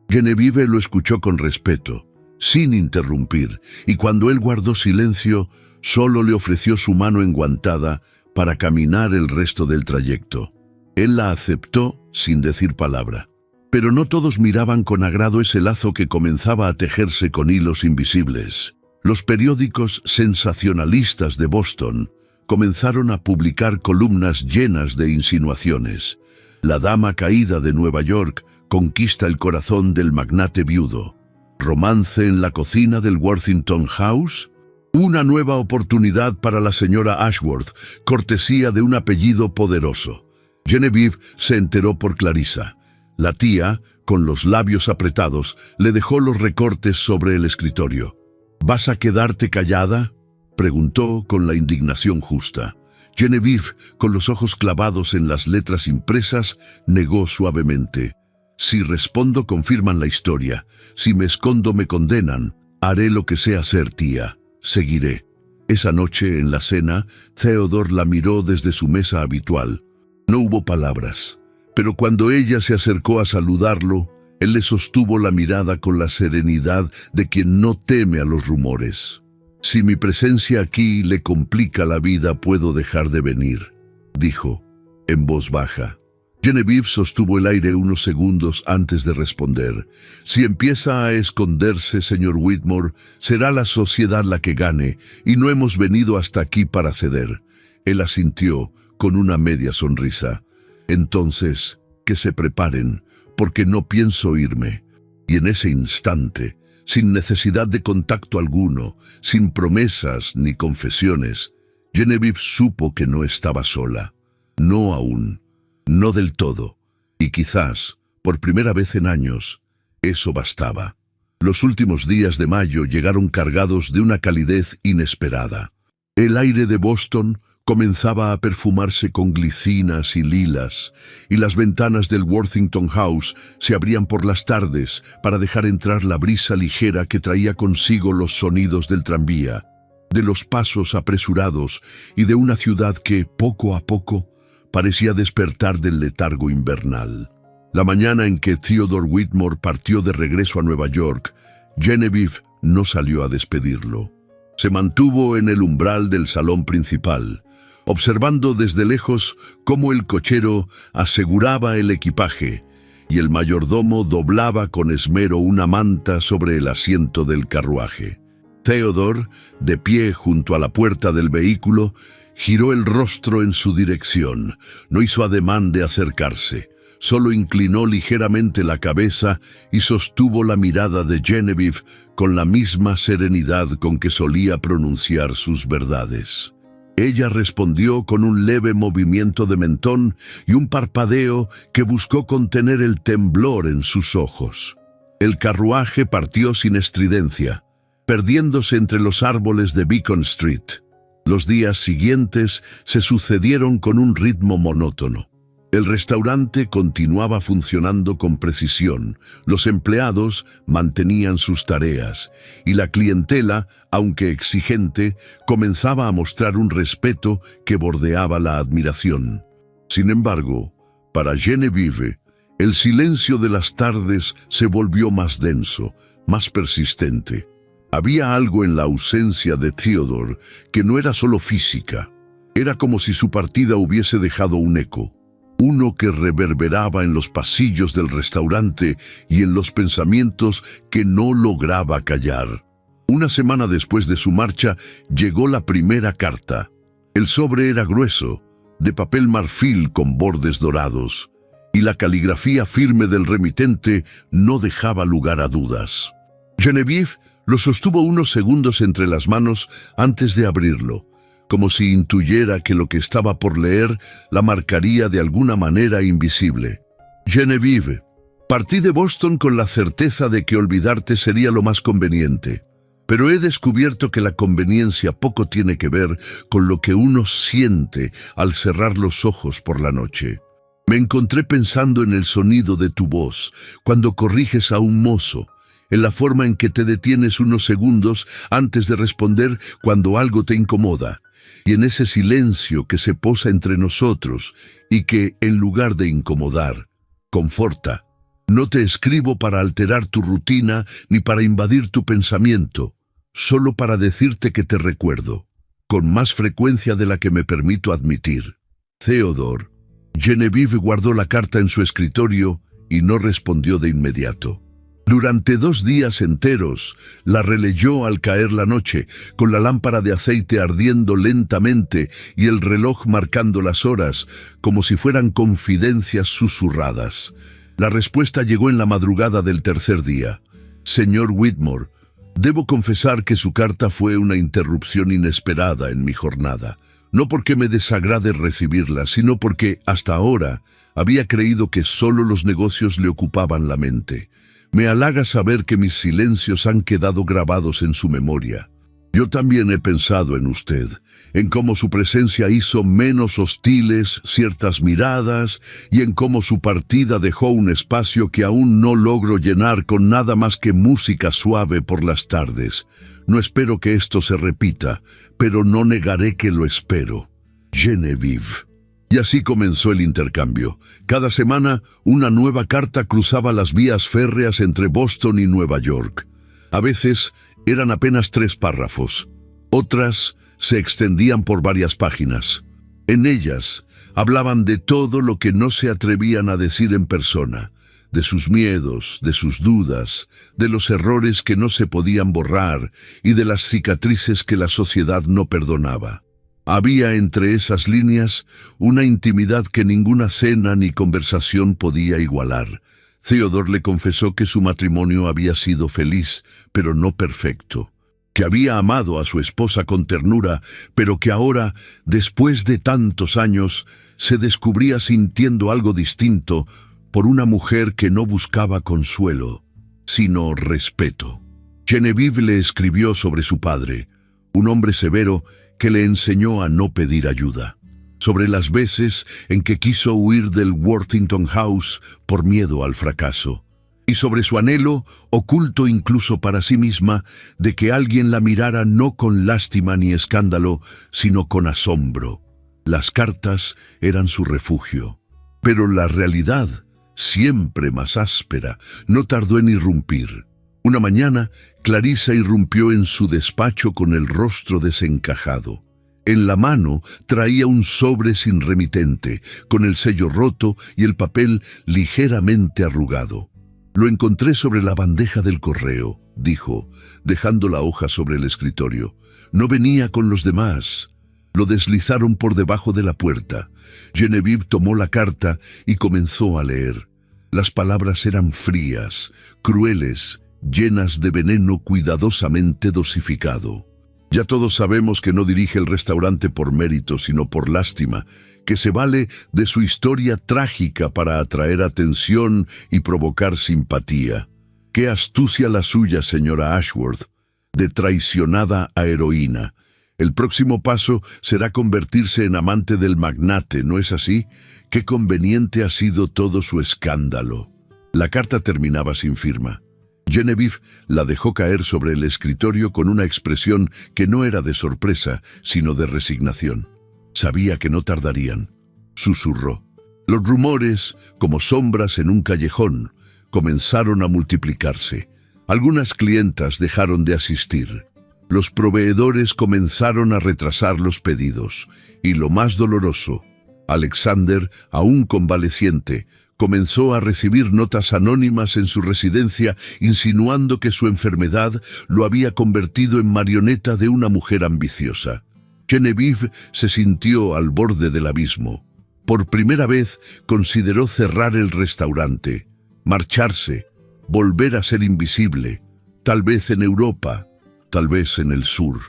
Genevieve lo escuchó con respeto, sin interrumpir, y cuando él guardó silencio, solo le ofreció su mano enguantada para caminar el resto del trayecto. Él la aceptó sin decir palabra. Pero no todos miraban con agrado ese lazo que comenzaba a tejerse con hilos invisibles. Los periódicos sensacionalistas de Boston comenzaron a publicar columnas llenas de insinuaciones. La dama caída de Nueva York conquista el corazón del magnate viudo. Romance en la cocina del Worthington House. Una nueva oportunidad para la señora Ashworth, cortesía de un apellido poderoso. Genevieve se enteró por Clarissa. La tía, con los labios apretados, le dejó los recortes sobre el escritorio. ¿Vas a quedarte callada?, preguntó con la indignación justa. Genevieve, con los ojos clavados en las letras impresas, negó suavemente. Si respondo, confirman la historia. Si me escondo, me condenan. Haré lo que sea ser tía. Seguiré. Esa noche, en la cena, Theodore la miró desde su mesa habitual. No hubo palabras, pero cuando ella se acercó a saludarlo, él le sostuvo la mirada con la serenidad de quien no teme a los rumores. «Si mi presencia aquí le complica la vida, puedo dejar de venir», dijo, en voz baja. Genevieve sostuvo el aire unos segundos antes de responder. «Si empieza a esconderse, señor Whitmore, será la sociedad la que gane, y no hemos venido hasta aquí para ceder». Él asintió con una media sonrisa. «Entonces, que se preparen, porque no pienso irme». Y en ese instante, sin necesidad de contacto alguno, sin promesas ni confesiones, Genevieve supo que no estaba sola. No aún. No del todo, y quizás, por primera vez en años, eso bastaba. Los últimos días de mayo llegaron cargados de una calidez inesperada. El aire de Boston comenzaba a perfumarse con glicinas y lilas, y las ventanas del Worthington House se abrían por las tardes para dejar entrar la brisa ligera que traía consigo los sonidos del tranvía, de los pasos apresurados y de una ciudad que, poco a poco, parecía despertar del letargo invernal. La mañana en que Theodore Whitmore partió de regreso a Nueva York, Genevieve no salió a despedirlo. Se mantuvo en el umbral del salón principal, observando desde lejos cómo el cochero aseguraba el equipaje y el mayordomo doblaba con esmero una manta sobre el asiento del carruaje. Theodore, de pie junto a la puerta del vehículo, giró el rostro en su dirección. No hizo ademán de acercarse, solo inclinó ligeramente la cabeza y sostuvo la mirada de Genevieve con la misma serenidad con que solía pronunciar sus verdades. Ella respondió con un leve movimiento de mentón y un parpadeo que buscó contener el temblor en sus ojos. El carruaje partió sin estridencia, perdiéndose entre los árboles de Beacon Street. Los días siguientes se sucedieron con un ritmo monótono. El restaurante continuaba funcionando con precisión, los empleados mantenían sus tareas, y la clientela, aunque exigente, comenzaba a mostrar un respeto que bordeaba la admiración. Sin embargo, para Genevieve, el silencio de las tardes se volvió más denso, más persistente. Había algo en la ausencia de Theodore que no era solo física. Era como si su partida hubiese dejado un eco, uno que reverberaba en los pasillos del restaurante y en los pensamientos que no lograba callar. Una semana después de su marcha, llegó la primera carta. El sobre era grueso, de papel marfil con bordes dorados, y la caligrafía firme del remitente no dejaba lugar a dudas. Genevieve lo sostuvo unos segundos entre las manos antes de abrirlo, como si intuyera que lo que estaba por leer la marcaría de alguna manera invisible. Genevieve, partí de Boston con la certeza de que olvidarte sería lo más conveniente, pero he descubierto que la conveniencia poco tiene que ver con lo que uno siente al cerrar los ojos por la noche. Me encontré pensando en el sonido de tu voz cuando corriges a un mozo, en la forma en que te detienes unos segundos antes de responder cuando algo te incomoda, y en ese silencio que se posa entre nosotros y que, en lugar de incomodar, conforta. No te escribo para alterar tu rutina ni para invadir tu pensamiento, solo para decirte que te recuerdo, con más frecuencia de la que me permito admitir. Theodore. Genevieve guardó la carta en su escritorio y no respondió de inmediato. Durante 2 días enteros la releyó al caer la noche, con la lámpara de aceite ardiendo lentamente y el reloj marcando las horas, como si fueran confidencias susurradas. La respuesta llegó en la madrugada del 3er día. Señor Whitmore, debo confesar que su carta fue una interrupción inesperada en mi jornada. No porque me desagrade recibirla, sino porque, hasta ahora, había creído que solo los negocios le ocupaban la mente. Me halaga saber que mis silencios han quedado grabados en su memoria. Yo también he pensado en usted, en cómo su presencia hizo menos hostiles ciertas miradas y en cómo su partida dejó un espacio que aún no logro llenar con nada más que música suave por las tardes. No espero que esto se repita, pero no negaré que lo espero. Genevieve. Y así comenzó el intercambio. Cada semana, una nueva carta cruzaba las vías férreas entre Boston y Nueva York. A veces eran apenas 3 párrafos. Otras se extendían por varias páginas. En ellas hablaban de todo lo que no se atrevían a decir en persona, de sus miedos, de sus dudas, de los errores que no se podían borrar y de las cicatrices que la sociedad no perdonaba. Había entre esas líneas una intimidad que ninguna cena ni conversación podía igualar. Theodore le confesó que su matrimonio había sido feliz, pero no perfecto, que había amado a su esposa con ternura, pero que ahora, después de tantos años, se descubría sintiendo algo distinto por una mujer que no buscaba consuelo, sino respeto. Genevieve le escribió sobre su padre, un hombre severo que le enseñó a no pedir ayuda, sobre las veces en que quiso huir del Worthington House por miedo al fracaso, y sobre su anhelo, oculto incluso para sí misma, de que alguien la mirara no con lástima ni escándalo, sino con asombro. Las cartas eran su refugio, pero la realidad, siempre más áspera, no tardó en irrumpir. Una mañana, Clarissa irrumpió en su despacho con el rostro desencajado. En la mano traía un sobre sin remitente, con el sello roto y el papel ligeramente arrugado. «Lo encontré sobre la bandeja del correo», dijo, dejando la hoja sobre el escritorio. «No venía con los demás». Lo deslizaron por debajo de la puerta. Genevieve tomó la carta y comenzó a leer. Las palabras eran frías, crueles, llenas de veneno cuidadosamente dosificado. Ya todos sabemos que no dirige el restaurante por mérito, sino por lástima, que se vale de su historia trágica para atraer atención y provocar simpatía. Qué astucia la suya, señora Ashworth, de traicionada a heroína. El próximo paso será convertirse en amante del magnate, ¿no es así? Qué conveniente ha sido todo su escándalo. La carta terminaba sin firma. Genevieve la dejó caer sobre el escritorio con una expresión que no era de sorpresa, sino de resignación. Sabía que no tardarían. Susurró. Los rumores, como sombras en un callejón, comenzaron a multiplicarse. Algunas clientas dejaron de asistir. Los proveedores comenzaron a retrasar los pedidos. Y lo más doloroso, Alexander, aún convaleciente, comenzó a recibir notas anónimas en su residencia insinuando que su enfermedad lo había convertido en marioneta de una mujer ambiciosa. Genevieve se sintió al borde del abismo. Por primera vez consideró cerrar el restaurante, marcharse, volver a ser invisible, tal vez en Europa, tal vez en el sur,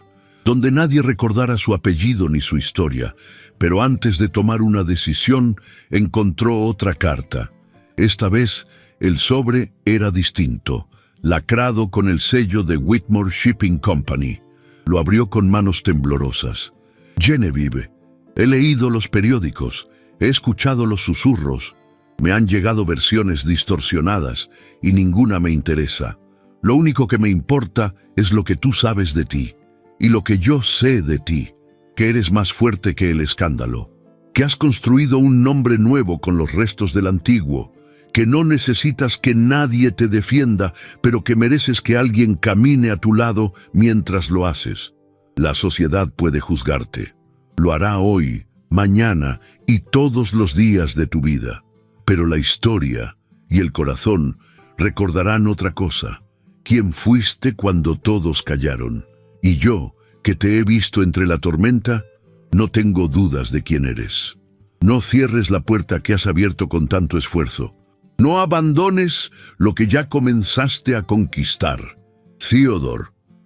donde nadie recordara su apellido ni su historia. Pero antes de tomar una decisión, encontró otra carta. Esta vez, el sobre era distinto, lacrado con el sello de Whitmore Shipping Company. Lo abrió con manos temblorosas. Genevieve, he leído los periódicos, he escuchado los susurros. Me han llegado versiones distorsionadas y ninguna me interesa. Lo único que me importa es lo que tú sabes de ti y lo que yo sé de ti. Que eres más fuerte que el escándalo, que has construido un nombre nuevo con los restos del antiguo, que no necesitas que nadie te defienda, pero que mereces que alguien camine a tu lado mientras lo haces. La sociedad puede juzgarte. Lo hará hoy, mañana y todos los días de tu vida. Pero la historia y el corazón recordarán otra cosa: quién fuiste cuando todos callaron. Y yo, que te he visto entre la tormenta, no tengo dudas de quién eres. No cierres la puerta que has abierto con tanto esfuerzo. No abandones lo que ya comenzaste a conquistar. Theodore.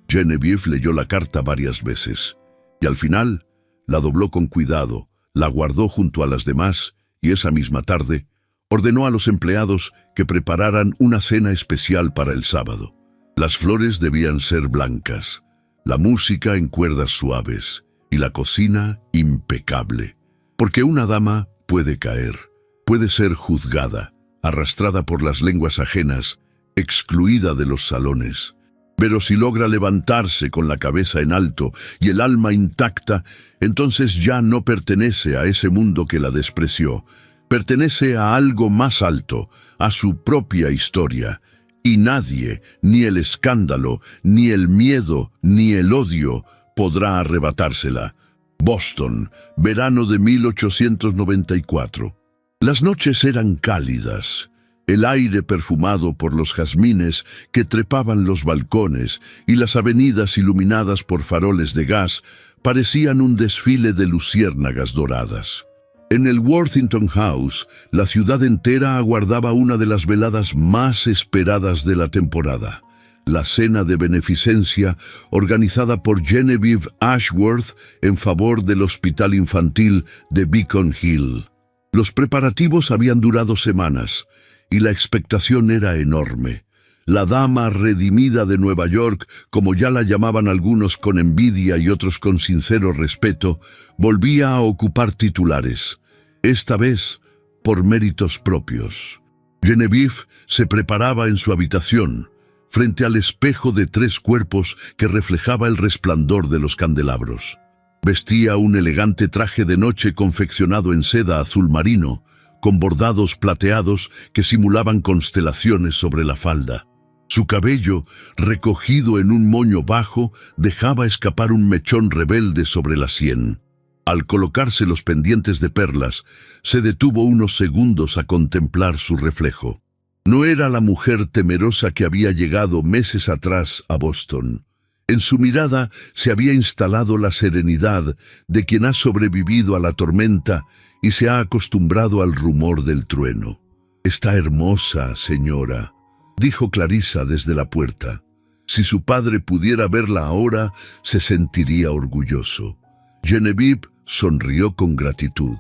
Genevieve leyó la carta varias veces, y al final la dobló con cuidado, la guardó junto a las demás, y esa misma tarde ordenó a los empleados que prepararan una cena especial para el sábado. Las flores debían ser blancas, la música en cuerdas suaves y la cocina impecable. Porque una dama puede caer, puede ser juzgada, arrastrada por las lenguas ajenas, excluida de los salones. Pero si logra levantarse con la cabeza en alto y el alma intacta, entonces ya no pertenece a ese mundo que la despreció. Pertenece a algo más alto, a su propia historia. Y nadie, ni el escándalo, ni el miedo, ni el odio, podrá arrebatársela. Boston, verano de 1894. Las noches eran cálidas. El aire perfumado por los jazmines que trepaban los balcones y las avenidas iluminadas por faroles de gas parecían un desfile de luciérnagas doradas. En el Worthington House, la ciudad entera aguardaba una de las veladas más esperadas de la temporada: la cena de beneficencia organizada por Genevieve Ashworth en favor del Hospital Infantil de Beacon Hill. Los preparativos habían durado semanas, y la expectación era enorme. La dama redimida de Nueva York, como ya la llamaban algunos con envidia y otros con sincero respeto, volvía a ocupar titulares, esta vez por méritos propios. Genevieve se preparaba en su habitación, frente al espejo de 3 cuerpos que reflejaba el resplandor de los candelabros. Vestía un elegante traje de noche confeccionado en seda azul marino, con bordados plateados que simulaban constelaciones sobre la falda. Su cabello, recogido en un moño bajo, dejaba escapar un mechón rebelde sobre la sien. Al colocarse los pendientes de perlas, se detuvo unos segundos a contemplar su reflejo. No era la mujer temerosa que había llegado meses atrás a Boston. En su mirada se había instalado la serenidad de quien ha sobrevivido a la tormenta y se ha acostumbrado al rumor del trueno. «Está hermosa, señora», dijo Clarissa desde la puerta. Si su padre pudiera verla ahora, se sentiría orgulloso. Genevieve sonrió con gratitud.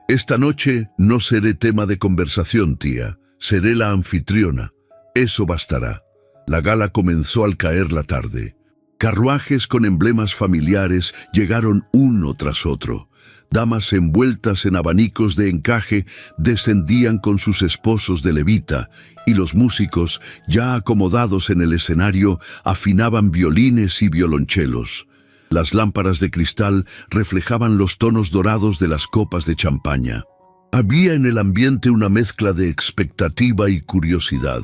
«Esta noche no seré tema de conversación, tía. Seré la anfitriona. Eso bastará». La gala comenzó al caer la tarde. Carruajes con emblemas familiares llegaron uno tras otro. Damas envueltas en abanicos de encaje descendían con sus esposos de levita, y los músicos, ya acomodados en el escenario, afinaban violines y violonchelos. Las lámparas de cristal reflejaban los tonos dorados de las copas de champaña. Había en el ambiente una mezcla de expectativa y curiosidad.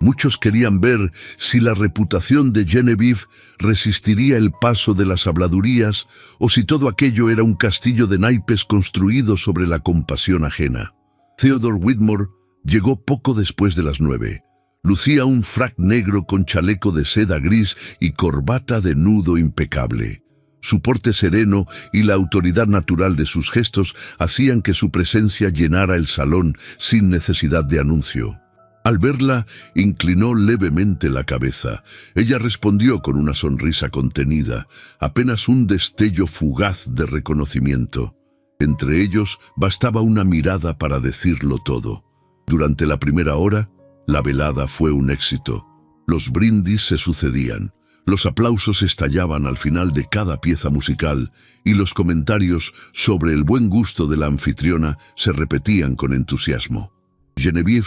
Muchos querían ver si la reputación de Genevieve resistiría el paso de las habladurías o si todo aquello era un castillo de naipes construido sobre la compasión ajena. Theodore Whitmore llegó poco después de las 9. Lucía un frac negro con chaleco de seda gris y corbata de nudo impecable. Su porte sereno y la autoridad natural de sus gestos hacían que su presencia llenara el salón sin necesidad de anuncio. Al verla, inclinó levemente la cabeza. Ella respondió con una sonrisa contenida, apenas un destello fugaz de reconocimiento. Entre ellos bastaba una mirada para decirlo todo. Durante la primera hora, la velada fue un éxito. Los brindis se sucedían. Los aplausos estallaban al final de cada pieza musical y los comentarios sobre el buen gusto de la anfitriona se repetían con entusiasmo. Genevieve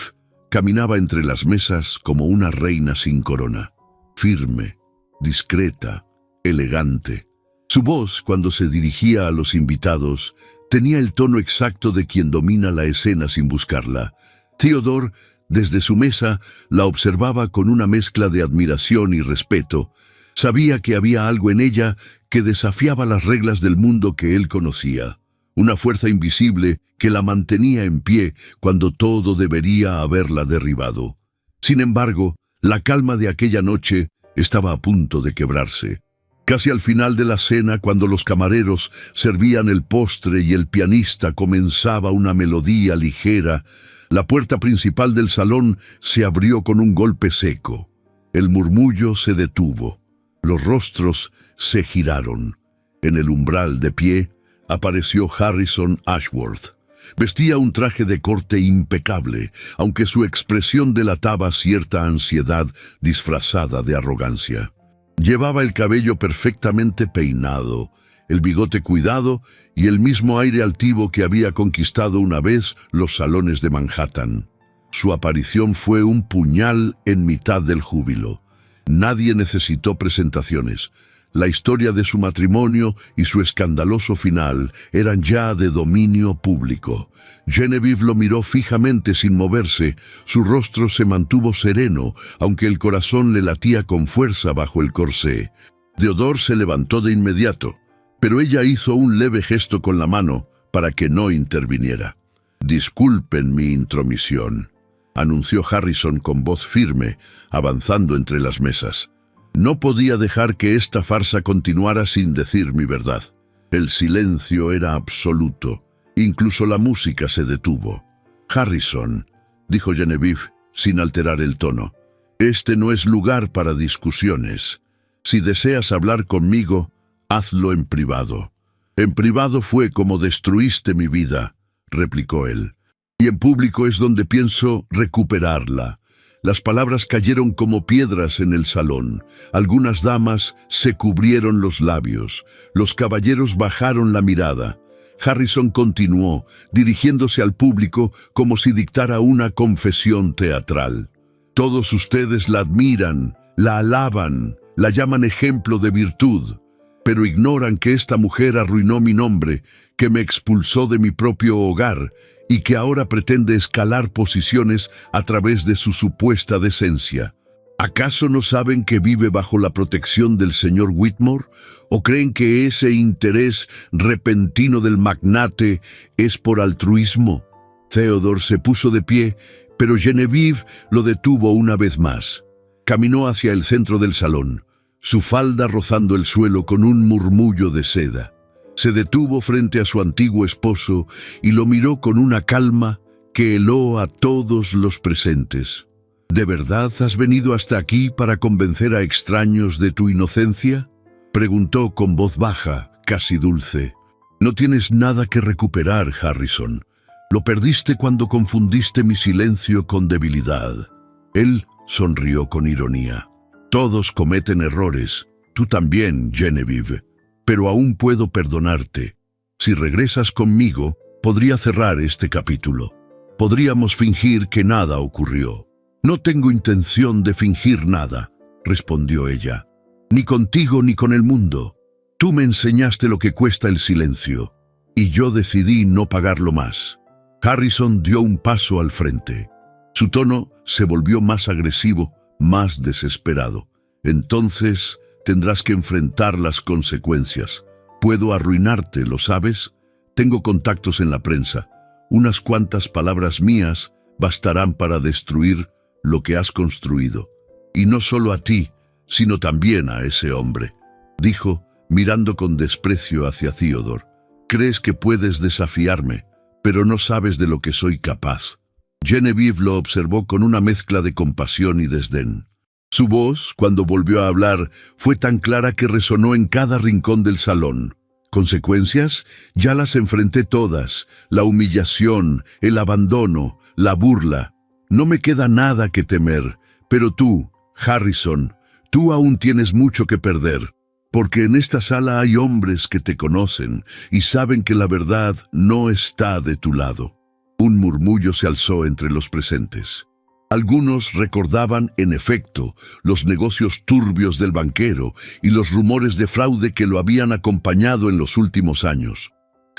caminaba entre las mesas como una reina sin corona, firme, discreta, elegante. Su voz, cuando se dirigía a los invitados, tenía el tono exacto de quien domina la escena sin buscarla. Theodore, desde su mesa, la observaba con una mezcla de admiración y respeto. Sabía que había algo en ella que desafiaba las reglas del mundo que él conocía. una fuerza invisible que la mantenía en pie cuando todo debería haberla derribado. Sin embargo, la calma de aquella noche estaba a punto de quebrarse. Casi al final de la cena, cuando los camareros servían el postre y el pianista comenzaba una melodía ligera, la puerta principal del salón se abrió con un golpe seco. El murmullo se detuvo. Los rostros se giraron. En el umbral, de pie, apareció Harrison Ashworth. Vestía un traje de corte impecable, aunque su expresión delataba cierta ansiedad disfrazada de arrogancia. Llevaba el cabello perfectamente peinado, el bigote cuidado y el mismo aire altivo que había conquistado una vez los salones de Manhattan. Su aparición fue un puñal en mitad del júbilo. Nadie necesitó presentaciones. La historia de su matrimonio y su escandaloso final eran ya de dominio público. Genevieve lo miró fijamente sin moverse. Su rostro se mantuvo sereno, aunque el corazón le latía con fuerza bajo el corsé. Theodore se levantó de inmediato, pero ella hizo un leve gesto con la mano para que no interviniera. «Disculpen mi intromisión», anunció Harrison con voz firme, avanzando entre las mesas. No podía dejar que esta farsa continuara sin decir mi verdad. El silencio era absoluto. Incluso la música se detuvo. «Harrison», dijo Genevieve, sin alterar el tono, «este no es lugar para discusiones. Si deseas hablar conmigo, hazlo en privado». «En privado fue como destruiste mi vida», replicó él. «Y en público es donde pienso recuperarla». Las palabras cayeron como piedras en el salón. Algunas damas se cubrieron los labios. Los caballeros bajaron la mirada. Harrison continuó, dirigiéndose al público como si dictara una confesión teatral. «Todos ustedes la admiran, la alaban, la llaman ejemplo de virtud, pero ignoran que esta mujer arruinó mi nombre, que me expulsó de mi propio hogar y que ahora pretende escalar posiciones a través de su supuesta decencia. ¿Acaso no saben que vive bajo la protección del señor Whitmore? ¿O creen que ese interés repentino del magnate es por altruismo?» Theodore se puso de pie, pero Genevieve lo detuvo una vez más. Caminó hacia el centro del salón, su falda rozando el suelo con un murmullo de seda. Se detuvo frente a su antiguo esposo y lo miró con una calma que heló a todos los presentes. «¿De verdad has venido hasta aquí para convencer a extraños de tu inocencia?», preguntó con voz baja, casi dulce. «No tienes nada que recuperar, Harrison. Lo perdiste cuando confundiste mi silencio con debilidad». Él sonrió con ironía. «Todos cometen errores. Tú también, Genevieve. Pero aún puedo perdonarte. Si regresas conmigo, podría cerrar este capítulo. Podríamos fingir que nada ocurrió». «No tengo intención de fingir nada», respondió ella. «Ni contigo ni con el mundo. Tú me enseñaste lo que cuesta el silencio, y yo decidí no pagarlo más». Harrison dio un paso al frente. Su tono se volvió más agresivo, más desesperado. «Entonces tendrás que enfrentar las consecuencias. Puedo arruinarte, ¿lo sabes? Tengo contactos en la prensa. Unas cuantas palabras mías bastarán para destruir lo que has construido. Y no solo a ti, sino también a ese hombre», dijo, mirando con desprecio hacia Theodore. «Crees que puedes desafiarme, pero no sabes de lo que soy capaz». Genevieve lo observó con una mezcla de compasión y desdén. Su voz, cuando volvió a hablar, fue tan clara que resonó en cada rincón del salón. «Consecuencias, ya las enfrenté todas: la humillación, el abandono, la burla. No me queda nada que temer, pero tú, Harrison, tú aún tienes mucho que perder, porque en esta sala hay hombres que te conocen y saben que la verdad no está de tu lado». Un murmullo se alzó entre los presentes. Algunos recordaban, en efecto, los negocios turbios del banquero y los rumores de fraude que lo habían acompañado en los últimos años.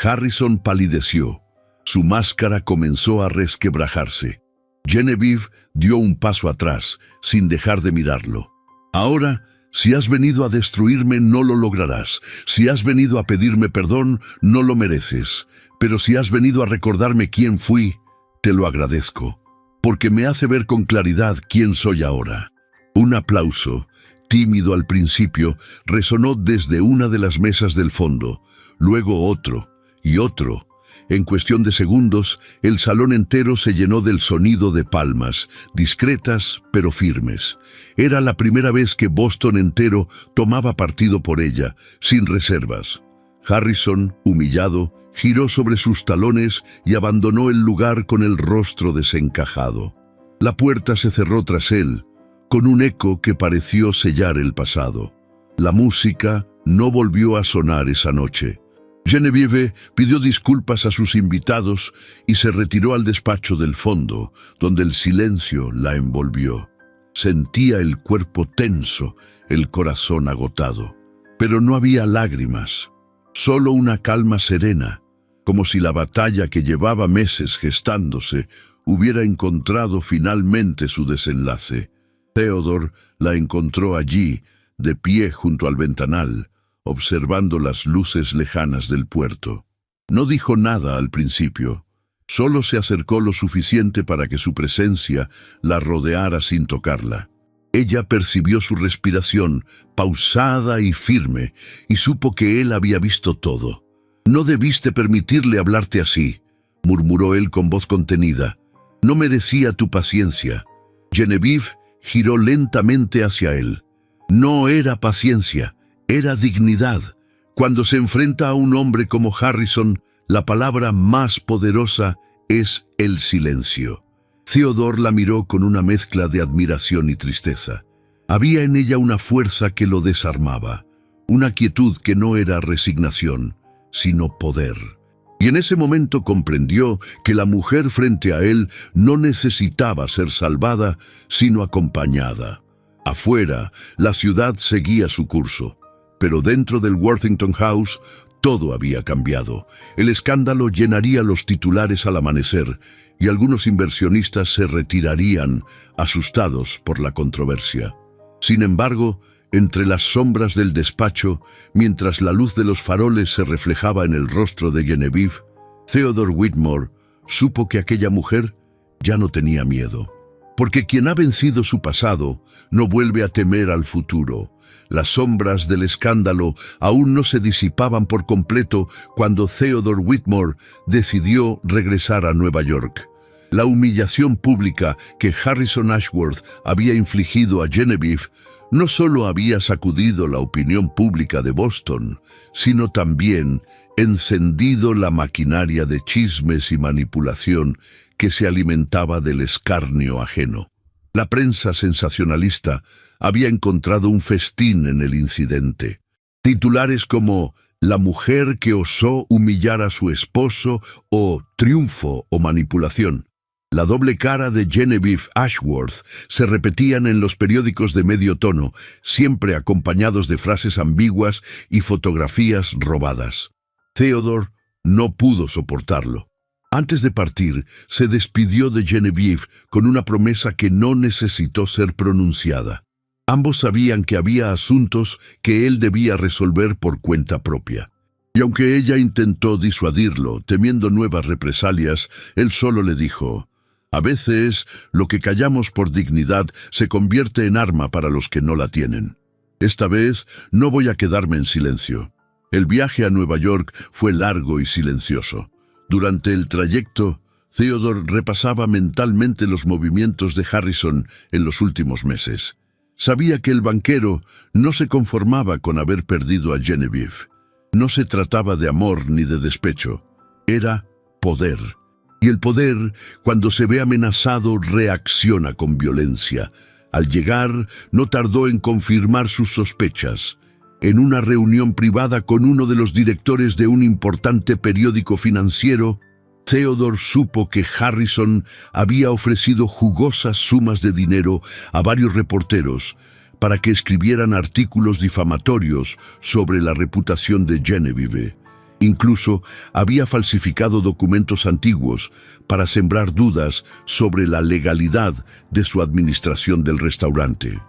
Harrison palideció. Su máscara comenzó a resquebrajarse. Genevieve dio un paso atrás, sin dejar de mirarlo. Ahora Si has venido a destruirme, no lo lograrás. Si has venido a pedirme perdón, no lo mereces. Pero si has venido a recordarme quién fui, te lo agradezco, porque me hace ver con claridad quién soy ahora. Un aplauso, tímido al principio, resonó desde una de las mesas del fondo, luego otro y otro. En cuestión de segundos, el salón entero se llenó del sonido de palmas, discretas pero firmes. Era la primera vez que Boston entero tomaba partido por ella, sin reservas. Harrison, humillado, giró sobre sus talones y abandonó el lugar con el rostro desencajado. La puerta se cerró tras él, con un eco que pareció sellar el pasado. La música no volvió a sonar esa noche. Genevieve pidió disculpas a sus invitados y se retiró al despacho del fondo, donde el silencio la envolvió. Sentía el cuerpo tenso, el corazón agotado. Pero no había lágrimas, solo una calma serena, como si la batalla que llevaba meses gestándose hubiera encontrado finalmente su desenlace. Theodore la encontró allí, de pie junto al ventanal, observando las luces lejanas del puerto. No dijo nada al principio, solo se acercó lo suficiente para que su presencia la rodeara sin tocarla. Ella percibió su respiración, pausada y firme, y supo que él había visto todo. «No debiste permitirle hablarte así», murmuró él con voz contenida. «No merecía tu paciencia». Genevieve giró lentamente hacia él. No era paciencia, era dignidad. Cuando se enfrenta a un hombre como Harrison, la palabra más poderosa es el silencio. Theodore la miró con una mezcla de admiración y tristeza. Había en ella una fuerza que lo desarmaba, una quietud que no era resignación, sino poder. Y en ese momento comprendió que la mujer frente a él no necesitaba ser salvada, sino acompañada. Afuera, la ciudad seguía su curso. Pero dentro del Worthington House, todo había cambiado. El escándalo llenaría los titulares al amanecer, y algunos inversionistas se retirarían, asustados por la controversia. Sin embargo, entre las sombras del despacho, mientras la luz de los faroles se reflejaba en el rostro de Genevieve, Theodore Whitmore supo que aquella mujer ya no tenía miedo. Porque quien ha vencido su pasado no vuelve a temer al futuro. Las sombras del escándalo aún no se disipaban por completo cuando Theodore Whitmore decidió regresar a Nueva York. La humillación pública que Harrison Ashworth había infligido a Genevieve no solo había sacudido la opinión pública de Boston, sino también encendido la maquinaria de chismes y manipulación que se alimentaba del escarnio ajeno. La prensa sensacionalista había encontrado un festín en el incidente. Titulares como «La mujer que osó humillar a su esposo» o «Triunfo o manipulación». La doble cara de Genevieve Ashworth se repetían en los periódicos de medio tono, siempre acompañados de frases ambiguas y fotografías robadas. Theodore no pudo soportarlo. Antes de partir, se despidió de Genevieve con una promesa que no necesitó ser pronunciada. Ambos sabían que había asuntos que él debía resolver por cuenta propia. Y aunque ella intentó disuadirlo, temiendo nuevas represalias, él solo le dijo: «A veces, lo que callamos por dignidad se convierte en arma para los que no la tienen. Esta vez no voy a quedarme en silencio». El viaje a Nueva York fue largo y silencioso. Durante el trayecto, Theodore repasaba mentalmente los movimientos de Harrison en los últimos meses. Sabía que el banquero no se conformaba con haber perdido a Genevieve. No se trataba de amor ni de despecho. Era poder. Y el poder, cuando se ve amenazado, reacciona con violencia. Al llegar, no tardó en confirmar sus sospechas. En una reunión privada con uno de los directores de un importante periódico financiero, Theodore supo que Harrison había ofrecido jugosas sumas de dinero a varios reporteros para que escribieran artículos difamatorios sobre la reputación de Genevieve. Incluso había falsificado documentos antiguos para sembrar dudas sobre la legalidad de su administración del restaurante.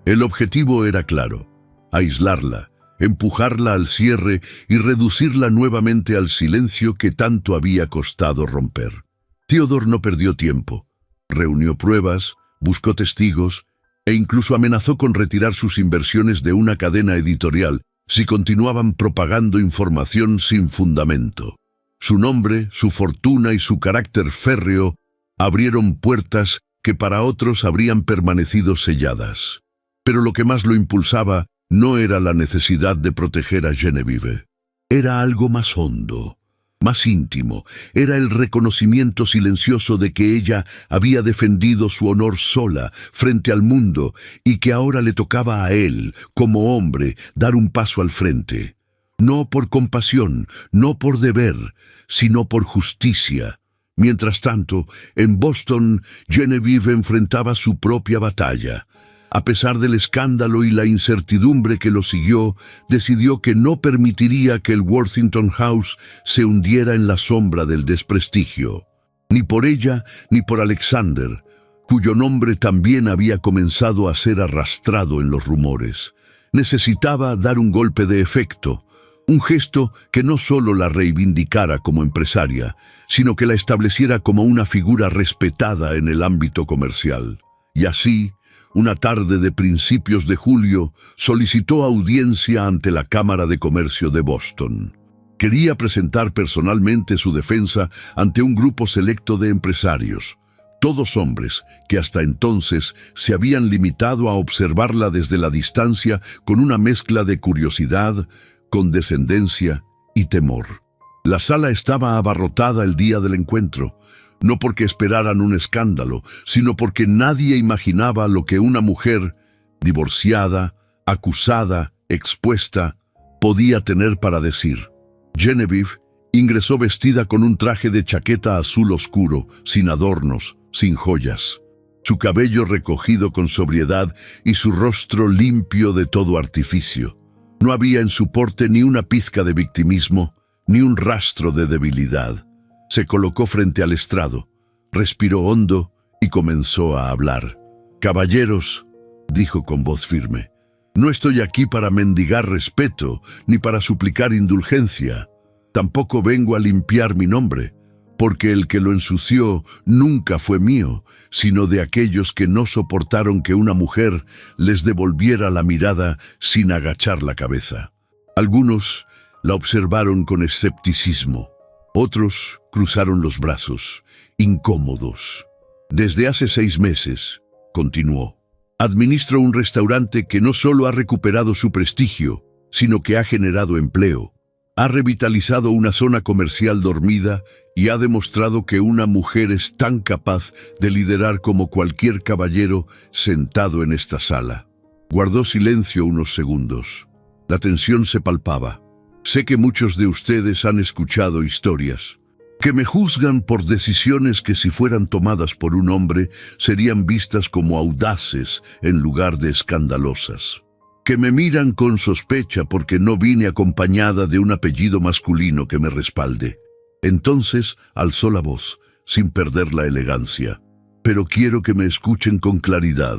El objetivo era claro: aislarla, empujarla al cierre y reducirla nuevamente al silencio que tanto había costado romper. Theodore no perdió tiempo. Reunió pruebas, buscó testigos e incluso amenazó con retirar sus inversiones de una cadena editorial si continuaban propagando información sin fundamento. Su nombre, su fortuna y su carácter férreo abrieron puertas que para otros habrían permanecido selladas. Pero lo que más lo impulsaba no era la necesidad de proteger a Genevieve. Era algo más hondo, más íntimo. Era el reconocimiento silencioso de que ella había defendido su honor sola frente al mundo y que ahora le tocaba a él, como hombre, dar un paso al frente. No por compasión, no por deber, sino por justicia. Mientras tanto, en Boston, Genevieve enfrentaba su propia batalla. A pesar del escándalo y la incertidumbre que lo siguió, decidió que no permitiría que el Worthington House se hundiera en la sombra del desprestigio. Ni por ella, ni por Alexander, cuyo nombre también había comenzado a ser arrastrado en los rumores. Necesitaba dar un golpe de efecto, un gesto que no solo la reivindicara como empresaria, sino que la estableciera como una figura respetada en el ámbito comercial. Y así, una tarde de principios de julio, solicitó audiencia ante la Cámara de Comercio de Boston. Quería presentar personalmente su defensa ante un grupo selecto de empresarios, todos hombres que hasta entonces se habían limitado a observarla desde la distancia con una mezcla de curiosidad, condescendencia y temor. La sala estaba abarrotada el día del encuentro, no porque esperaran un escándalo, sino porque nadie imaginaba lo que una mujer, divorciada, acusada, expuesta, podía tener para decir. Genevieve ingresó vestida con un traje de chaqueta azul oscuro, sin adornos, sin joyas. Su cabello recogido con sobriedad y su rostro limpio de todo artificio. No había en su porte ni una pizca de victimismo, ni un rastro de debilidad. Se colocó frente al estrado, respiró hondo y comenzó a hablar. «Caballeros», dijo con voz firme, «no estoy aquí para mendigar respeto ni para suplicar indulgencia. Tampoco vengo a limpiar mi nombre, porque el que lo ensució nunca fue mío, sino de aquellos que no soportaron que una mujer les devolviera la mirada sin agachar la cabeza. Algunos la observaron con escepticismo. Otros cruzaron los brazos, incómodos. Desde hace 6 meses, continuó, administro un restaurante que no solo ha recuperado su prestigio, sino que ha generado empleo. Ha revitalizado una zona comercial dormida y ha demostrado que una mujer es tan capaz de liderar como cualquier caballero sentado en esta sala. Guardó silencio unos segundos. La tensión se palpaba. Sé que muchos de ustedes han escuchado historias que me juzgan por decisiones que si fueran tomadas por un hombre serían vistas como audaces en lugar de escandalosas. Que me miran con sospecha porque no vine acompañada de un apellido masculino que me respalde. Entonces alzó la voz, sin perder la elegancia. Pero quiero que me escuchen con claridad.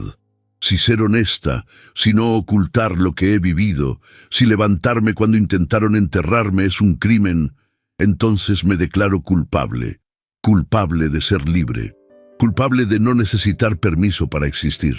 Si ser honesta, si no ocultar lo que he vivido, si levantarme cuando intentaron enterrarme es un crimen, entonces me declaro culpable. Culpable de ser libre. Culpable de no necesitar permiso para existir.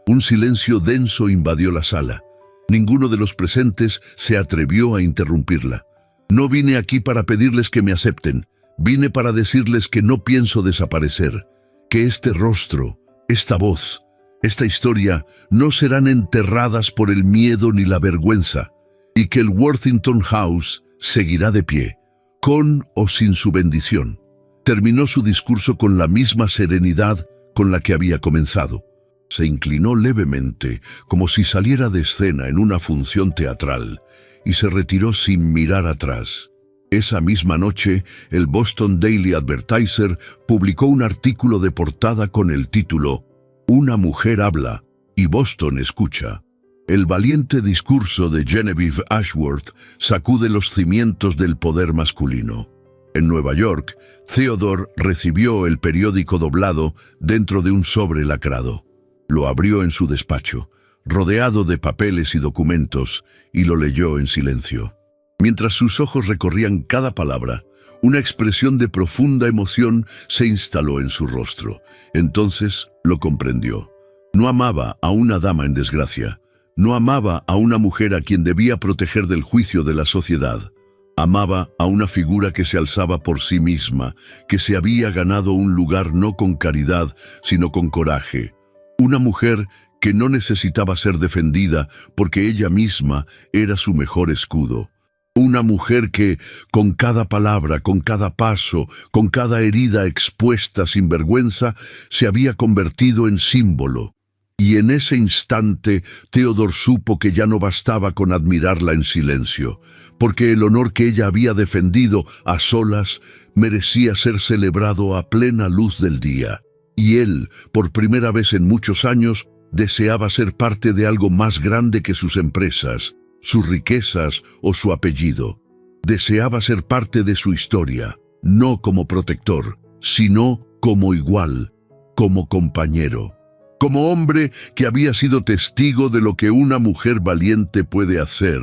Un silencio denso invadió la sala. Ninguno de los presentes se atrevió a interrumpirla. No vine aquí para pedirles que me acepten. Vine para decirles que no pienso desaparecer. Que este rostro, esta voz, esta historia no serán enterradas por el miedo ni la vergüenza, y que el Worthington House seguirá de pie, con o sin su bendición. Terminó su discurso con la misma serenidad con la que había comenzado. Se inclinó levemente, como si saliera de escena en una función teatral, y se retiró sin mirar atrás. Esa misma noche, el Boston Daily Advertiser publicó un artículo de portada con el título «Una mujer habla y Boston escucha». El valiente discurso de Genevieve Ashworth sacude los cimientos del poder masculino. En Nueva York, Theodore recibió el periódico doblado dentro de un sobre lacrado. Lo abrió en su despacho, rodeado de papeles y documentos, y lo leyó en silencio. Mientras sus ojos recorrían cada palabra, una expresión de profunda emoción se instaló en su rostro. Entonces lo comprendió. No amaba a una dama en desgracia. No amaba a una mujer a quien debía proteger del juicio de la sociedad. Amaba a una figura que se alzaba por sí misma, que se había ganado un lugar no con caridad, sino con coraje. Una mujer que no necesitaba ser defendida porque ella misma era su mejor escudo. Una mujer que, con cada palabra, con cada paso, con cada herida expuesta sin vergüenza, se había convertido en símbolo. Y en ese instante, Theodore supo que ya no bastaba con admirarla en silencio, porque el honor que ella había defendido a solas merecía ser celebrado a plena luz del día. Y él, por primera vez en muchos años, deseaba ser parte de algo más grande que sus empresas, sus riquezas o su apellido. Deseaba ser parte de su historia, no como protector, sino como igual, como compañero. Como hombre que había sido testigo de lo que una mujer valiente puede hacer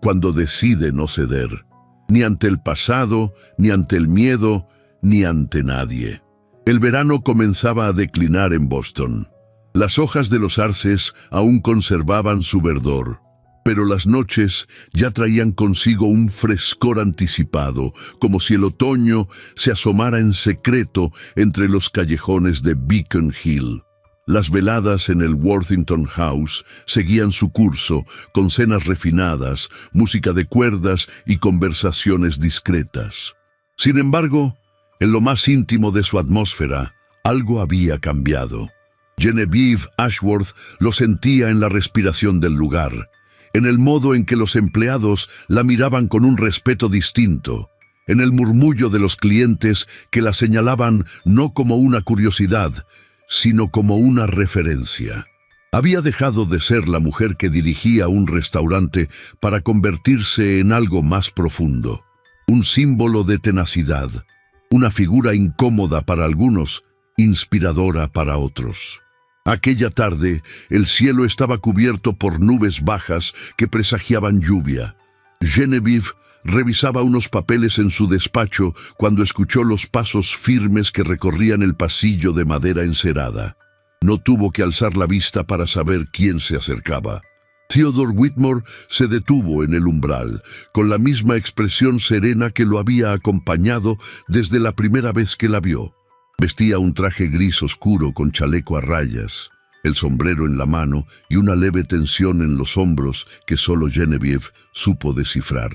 cuando decide no ceder, ni ante el pasado, ni ante el miedo, ni ante nadie. El verano comenzaba a declinar en Boston. Las hojas de los arces aún conservaban su verdor, pero las noches ya traían consigo un frescor anticipado, como si el otoño se asomara en secreto entre los callejones de Beacon Hill. Las veladas en el Worthington House seguían su curso, con cenas refinadas, música de cuerdas y conversaciones discretas. Sin embargo, en lo más íntimo de su atmósfera, algo había cambiado. Genevieve Ashworth lo sentía en la respiración del lugar, en el modo en que los empleados la miraban con un respeto distinto, en el murmullo de los clientes que la señalaban no como una curiosidad, sino como una referencia. Había dejado de ser la mujer que dirigía un restaurante para convertirse en algo más profundo, un símbolo de tenacidad, una figura incómoda para algunos, inspiradora para otros. Aquella tarde, el cielo estaba cubierto por nubes bajas que presagiaban lluvia. Genevieve revisaba unos papeles en su despacho cuando escuchó los pasos firmes que recorrían el pasillo de madera encerada. No tuvo que alzar la vista para saber quién se acercaba. Theodore Whitmore se detuvo en el umbral, con la misma expresión serena que lo había acompañado desde la primera vez que la vio. Vestía un traje gris oscuro con chaleco a rayas, el sombrero en la mano y una leve tensión en los hombros que solo Genevieve supo descifrar.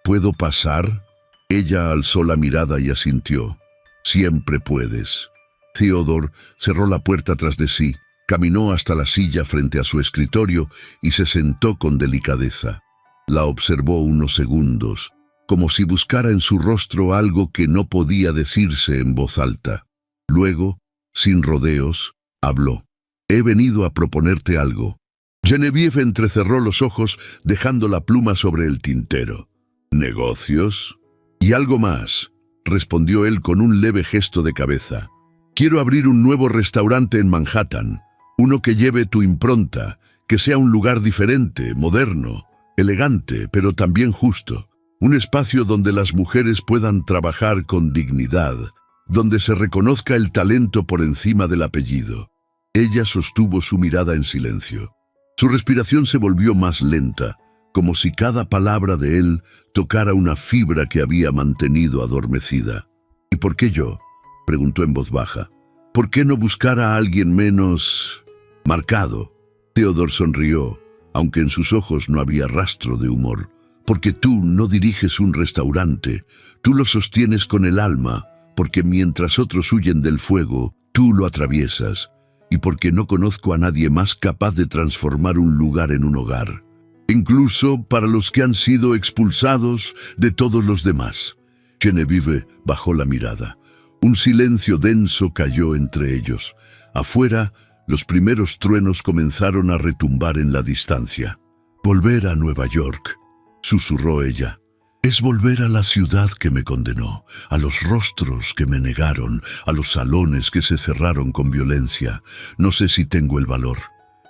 ¿Puedo pasar? Ella alzó la mirada y asintió. Siempre puedes. Theodore cerró la puerta tras de sí, caminó hasta la silla frente a su escritorio y se sentó con delicadeza. La observó unos segundos, como si buscara en su rostro algo que no podía decirse en voz alta. Luego, sin rodeos, habló. He venido a proponerte algo. Genevieve entrecerró los ojos, dejando la pluma sobre el tintero. ¿Negocios? Y algo más, respondió él con un leve gesto de cabeza. Quiero abrir un nuevo restaurante en Manhattan, uno que lleve tu impronta, que sea un lugar diferente, moderno, elegante, pero también justo. Un espacio donde las mujeres puedan trabajar con dignidad, donde se reconozca el talento por encima del apellido. Ella sostuvo su mirada en silencio. Su respiración se volvió más lenta, como si cada palabra de él tocara una fibra que había mantenido adormecida. ¿Y por qué yo?, preguntó en voz baja. ¿Por qué no buscar a alguien menos marcado? Theodore sonrió, aunque en sus ojos no había rastro de humor. Porque tú no diriges un restaurante, tú lo sostienes con el alma, porque mientras otros huyen del fuego, tú lo atraviesas, y porque no conozco a nadie más capaz de transformar un lugar en un hogar, incluso para los que han sido expulsados de todos los demás. Genevieve bajó la mirada. Un silencio denso cayó entre ellos. Afuera, los primeros truenos comenzaron a retumbar en la distancia. Volver a Nueva York, susurró ella. Es volver a la ciudad que me condenó, a los rostros que me negaron, a los salones que se cerraron con violencia. No sé si tengo el valor.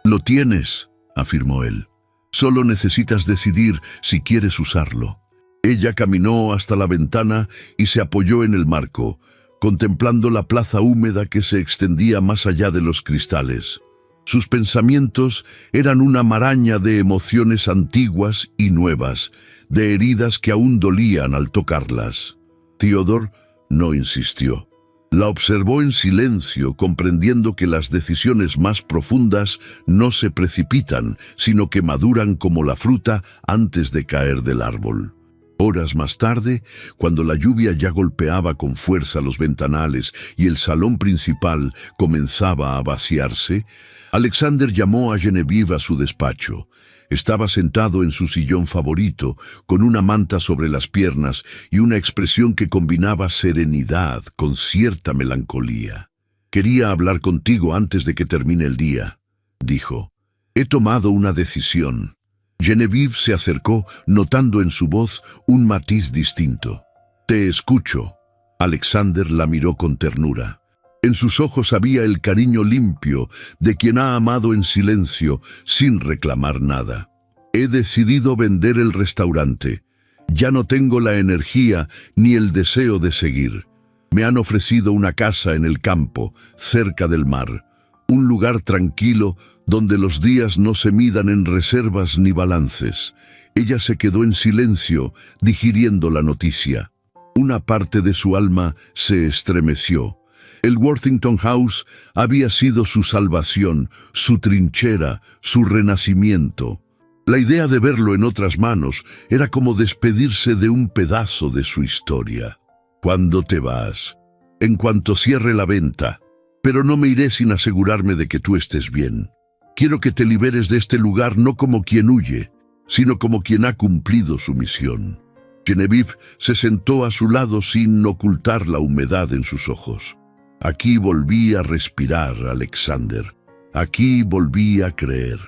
Lo tienes, afirmó él. Solo necesitas decidir si quieres usarlo. Ella caminó hasta la ventana y se apoyó en el marco, contemplando la plaza húmeda que se extendía más allá de los cristales. Sus pensamientos eran una maraña de emociones antiguas y nuevas, de heridas que aún dolían al tocarlas. Theodore no insistió. La observó en silencio, comprendiendo que las decisiones más profundas no se precipitan, sino que maduran como la fruta antes de caer del árbol. Horas más tarde, cuando la lluvia ya golpeaba con fuerza los ventanales y el salón principal comenzaba a vaciarse, Alexander llamó a Genevieve a su despacho. Estaba sentado en su sillón favorito, con una manta sobre las piernas y una expresión que combinaba serenidad con cierta melancolía. «Quería hablar contigo antes de que termine el día», dijo. «He tomado una decisión». Genevieve se acercó, notando en su voz un matiz distinto. «Te escucho». Alexander la miró con ternura. En sus ojos había el cariño limpio de quien ha amado en silencio, sin reclamar nada. «He decidido vender el restaurante. Ya no tengo la energía ni el deseo de seguir. Me han ofrecido una casa en el campo, cerca del mar. Un lugar tranquilo donde los días no se midan en reservas ni balances». Ella se quedó en silencio, digiriendo la noticia. Una parte de su alma se estremeció. El Worthington House había sido su salvación, su trinchera, su renacimiento. La idea de verlo en otras manos era como despedirse de un pedazo de su historia. «¿Cuándo te vas?» «En cuanto cierre la venta. Pero no me iré sin asegurarme de que tú estés bien. Quiero que te liberes de este lugar no como quien huye, sino como quien ha cumplido su misión». Genevieve se sentó a su lado sin ocultar la humedad en sus ojos. «Aquí volví a respirar, Alexander. Aquí volví a creer.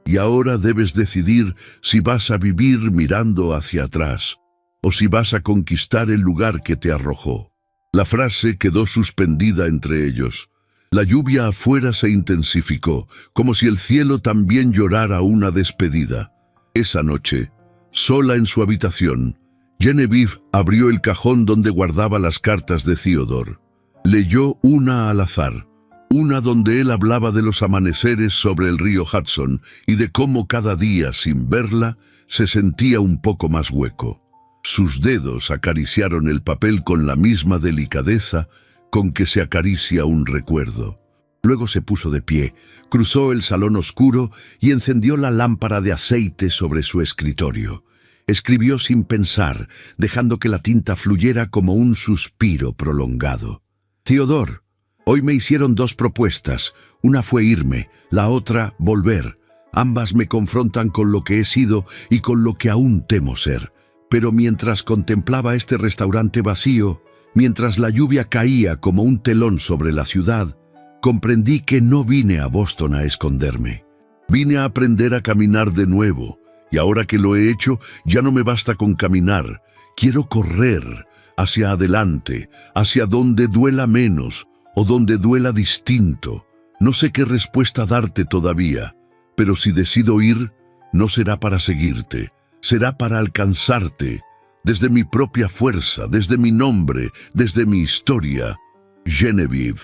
Y ahora debes decidir si vas a vivir mirando hacia atrás o si vas a conquistar el lugar que te arrojó». La frase quedó suspendida entre ellos. La lluvia afuera se intensificó, como si el cielo también llorara una despedida. Esa noche, sola en su habitación, Genevieve abrió el cajón donde guardaba las cartas de Theodore. Leyó una al azar, una donde él hablaba de los amaneceres sobre el río Hudson y de cómo cada día, sin verla, se sentía un poco más hueco. Sus dedos acariciaron el papel con la misma delicadeza con que se acaricia un recuerdo. Luego se puso de pie, cruzó el salón oscuro y encendió la lámpara de aceite sobre su escritorio. Escribió sin pensar, dejando que la tinta fluyera como un suspiro prolongado. «Theodore, hoy me hicieron 2 propuestas. Una fue irme, la otra volver. Ambas me confrontan con lo que he sido y con lo que aún temo ser. Pero mientras contemplaba este restaurante vacío, mientras la lluvia caía como un telón sobre la ciudad, comprendí que no vine a Boston a esconderme. Vine a aprender a caminar de nuevo, y ahora que lo he hecho, ya no me basta con caminar. Quiero correr hacia adelante, hacia donde duela menos o donde duela distinto. No sé qué respuesta darte todavía, pero si decido ir, no será para seguirte, será para alcanzarte, desde mi propia fuerza, desde mi nombre, desde mi historia. Genevieve».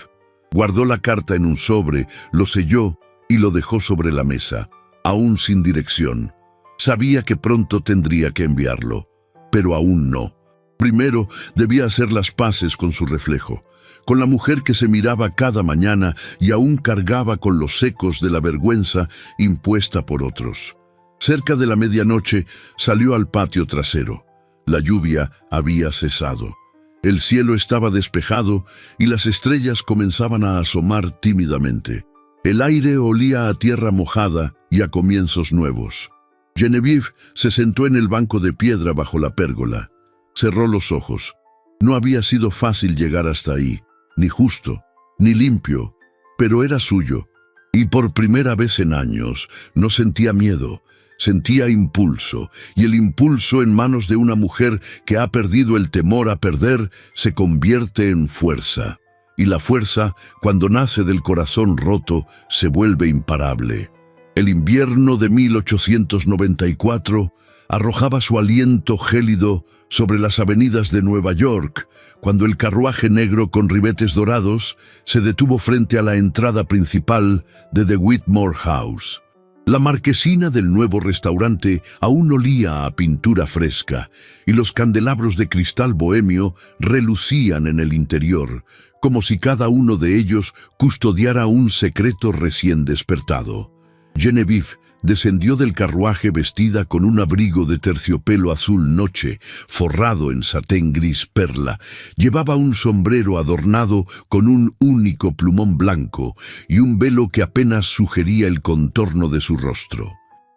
Guardó la carta en un sobre, lo selló y lo dejó sobre la mesa, aún sin dirección. Sabía que pronto tendría que enviarlo, pero aún no. Primero debía hacer las paces con su reflejo, con la mujer que se miraba cada mañana y aún cargaba con los ecos de la vergüenza impuesta por otros. Cerca de la medianoche salió al patio trasero. La lluvia había cesado. El cielo estaba despejado y las estrellas comenzaban a asomar tímidamente. El aire olía a tierra mojada y a comienzos nuevos. Genevieve se sentó en el banco de piedra bajo la pérgola. Cerró los ojos. No había sido fácil llegar hasta ahí, ni justo, ni limpio, pero era suyo. Y por primera vez en años no sentía miedo, sentía impulso, y el impulso en manos de una mujer que ha perdido el temor a perder se convierte en fuerza. Y la fuerza, cuando nace del corazón roto, se vuelve imparable. El invierno de 1894 arrojaba su aliento gélido sobre las avenidas de Nueva York, cuando el carruaje negro con ribetes dorados se detuvo frente a la entrada principal de The Whitmore House. La marquesina del nuevo restaurante aún olía a pintura fresca, y los candelabros de cristal bohemio relucían en el interior, como si cada uno de ellos custodiara un secreto recién despertado. Genevieve descendió del carruaje vestida con un abrigo de terciopelo azul noche, forrado en satén gris perla. Llevaba un sombrero adornado con un único plumón blanco y un velo que apenas sugería el contorno de su rostro.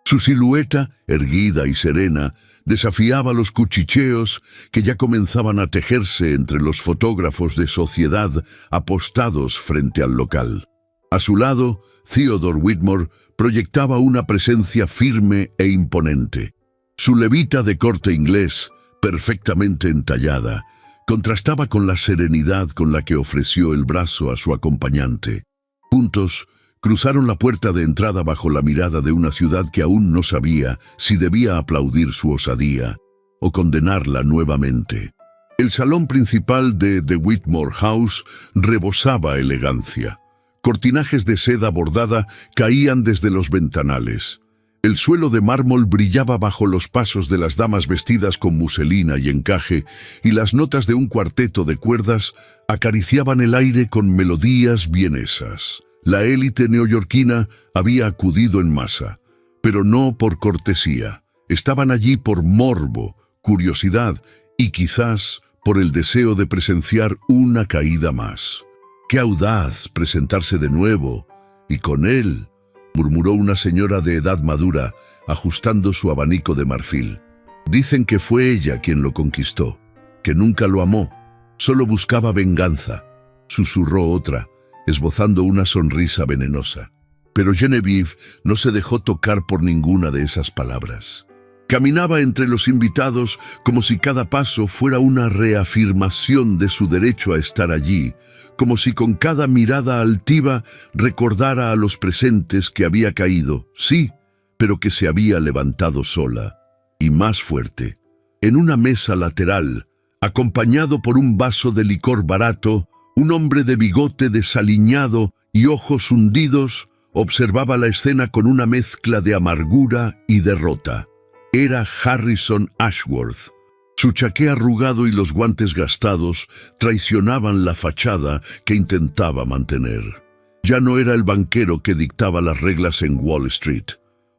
Su silueta, erguida y serena, desafiaba los cuchicheos que ya comenzaban a tejerse entre los fotógrafos de sociedad apostados frente al local. A su lado, Theodore Whitmore proyectaba una presencia firme e imponente. Su levita de corte inglés, perfectamente entallada, contrastaba con la serenidad con la que ofreció el brazo a su acompañante. Juntos, cruzaron la puerta de entrada bajo la mirada de una ciudad que aún no sabía si debía aplaudir su osadía o condenarla nuevamente. El salón principal de The Whitmore House rebosaba elegancia. Cortinajes de seda bordada caían desde los ventanales. El suelo de mármol brillaba bajo los pasos de las damas vestidas con muselina y encaje, y las notas de un cuarteto de cuerdas acariciaban el aire con melodías vienesas. La élite neoyorquina había acudido en masa, pero no por cortesía. Estaban allí por morbo, curiosidad y quizás por el deseo de presenciar una caída más. ¡Qué audaz presentarse de nuevo! Y con él, murmuró una señora de edad madura, ajustando su abanico de marfil. Dicen que fue ella quien lo conquistó, que nunca lo amó, solo buscaba venganza, susurró otra, esbozando una sonrisa venenosa. Pero Genevieve no se dejó tocar por ninguna de esas palabras. Caminaba entre los invitados como si cada paso fuera una reafirmación de su derecho a estar allí, como si con cada mirada altiva recordara a los presentes que había caído, sí, pero que se había levantado sola, y más fuerte. En una mesa lateral, acompañado por un vaso de licor barato, un hombre de bigote desaliñado y ojos hundidos observaba la escena con una mezcla de amargura y derrota. Era Harrison Ashworth. Su chaqué arrugado y los guantes gastados traicionaban la fachada que intentaba mantener. Ya no era el banquero que dictaba las reglas en Wall Street.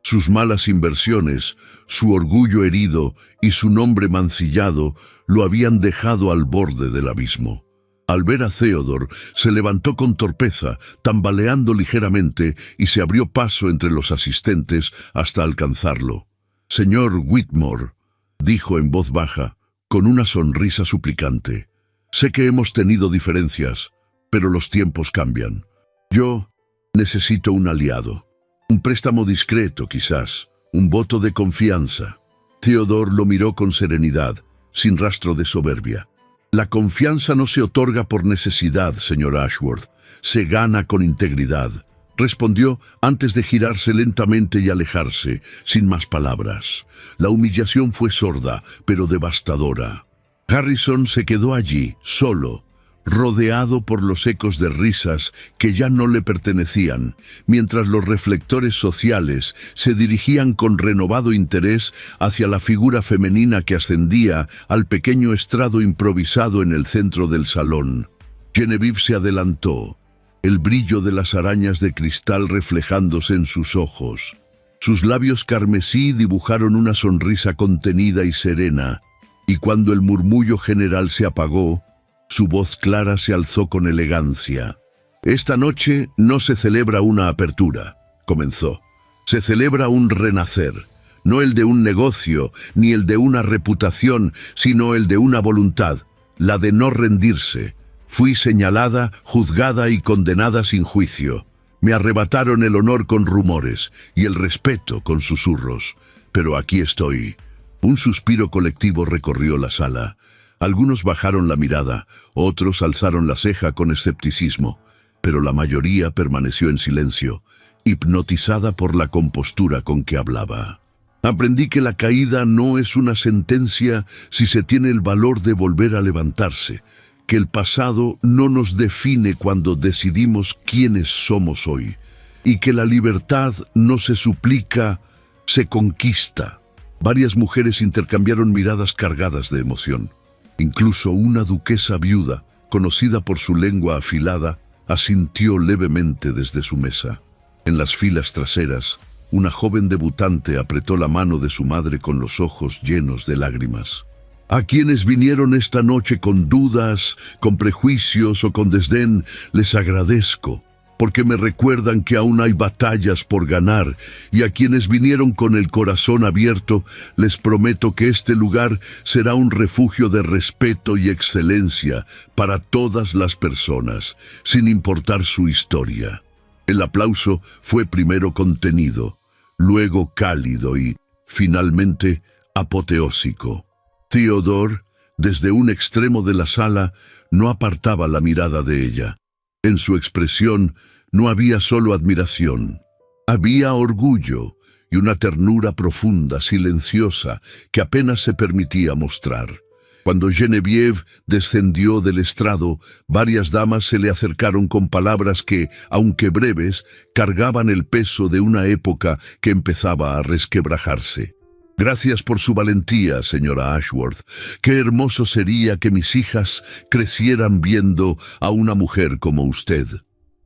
Sus malas inversiones, su orgullo herido y su nombre mancillado lo habían dejado al borde del abismo. Al ver a Theodore, se levantó con torpeza, tambaleando ligeramente, y se abrió paso entre los asistentes hasta alcanzarlo. «Señor Whitmore», dijo en voz baja, con una sonrisa suplicante, «sé que hemos tenido diferencias, pero los tiempos cambian. Yo necesito un aliado, un préstamo discreto quizás, un voto de confianza». Theodore lo miró con serenidad, sin rastro de soberbia. «La confianza no se otorga por necesidad, señor Ashworth, se gana con integridad», respondió antes de girarse lentamente y alejarse, sin más palabras. La humillación fue sorda, pero devastadora. Harrison se quedó allí, solo, rodeado por los ecos de risas que ya no le pertenecían, mientras los reflectores sociales se dirigían con renovado interés hacia la figura femenina que ascendía al pequeño estrado improvisado en el centro del salón. Genevieve se adelantó, el brillo de las arañas de cristal reflejándose en sus ojos. Sus labios carmesí dibujaron una sonrisa contenida y serena, y cuando el murmullo general se apagó, su voz clara se alzó con elegancia. «Esta noche no se celebra una apertura», comenzó. «Se celebra un renacer, no el de un negocio, ni el de una reputación, sino el de una voluntad, la de no rendirse. Fui señalada, juzgada y condenada sin juicio. Me arrebataron el honor con rumores y el respeto con susurros. Pero aquí estoy». Un suspiro colectivo recorrió la sala. Algunos bajaron la mirada, otros alzaron la ceja con escepticismo, pero la mayoría permaneció en silencio, hipnotizada por la compostura con que hablaba. Aprendí que la caída no es una sentencia si se tiene el valor de volver a levantarse, que el pasado no nos define cuando decidimos quiénes somos hoy, y que la libertad no se suplica, se conquista. Varias mujeres intercambiaron miradas cargadas de emoción. Incluso una duquesa viuda, conocida por su lengua afilada, asintió levemente desde su mesa. En las filas traseras, una joven debutante apretó la mano de su madre con los ojos llenos de lágrimas. A quienes vinieron esta noche con dudas, con prejuicios o con desdén, les agradezco, porque me recuerdan que aún hay batallas por ganar, y a quienes vinieron con el corazón abierto, les prometo que este lugar será un refugio de respeto y excelencia para todas las personas, sin importar su historia. El aplauso fue primero contenido, luego cálido y, finalmente, apoteósico. Theodore, desde un extremo de la sala, no apartaba la mirada de ella. En su expresión no había solo admiración, había orgullo y una ternura profunda, silenciosa, que apenas se permitía mostrar. Cuando Genevieve descendió del estrado, varias damas se le acercaron con palabras que, aunque breves, cargaban el peso de una época que empezaba a resquebrajarse. Gracias por su valentía, señora Ashworth. Qué hermoso sería que mis hijas crecieran viendo a una mujer como usted.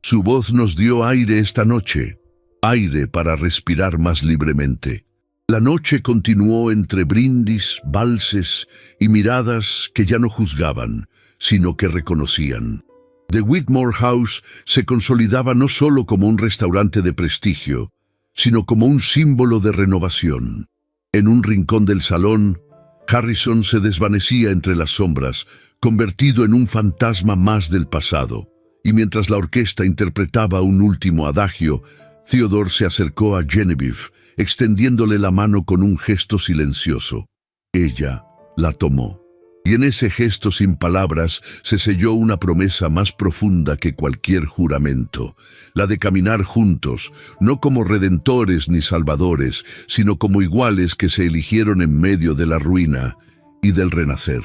Su voz nos dio aire esta noche, aire para respirar más libremente. La noche continuó entre brindis, valses y miradas que ya no juzgaban, sino que reconocían. The Whitmore House se consolidaba no solo como un restaurante de prestigio, sino como un símbolo de renovación. En un rincón del salón, Harrison se desvanecía entre las sombras, convertido en un fantasma más del pasado, y mientras la orquesta interpretaba un último adagio, Theodore se acercó a Genevieve, extendiéndole la mano con un gesto silencioso. Ella la tomó, y en ese gesto sin palabras se selló una promesa más profunda que cualquier juramento, la de caminar juntos, no como redentores ni salvadores, sino como iguales que se eligieron en medio de la ruina y del renacer.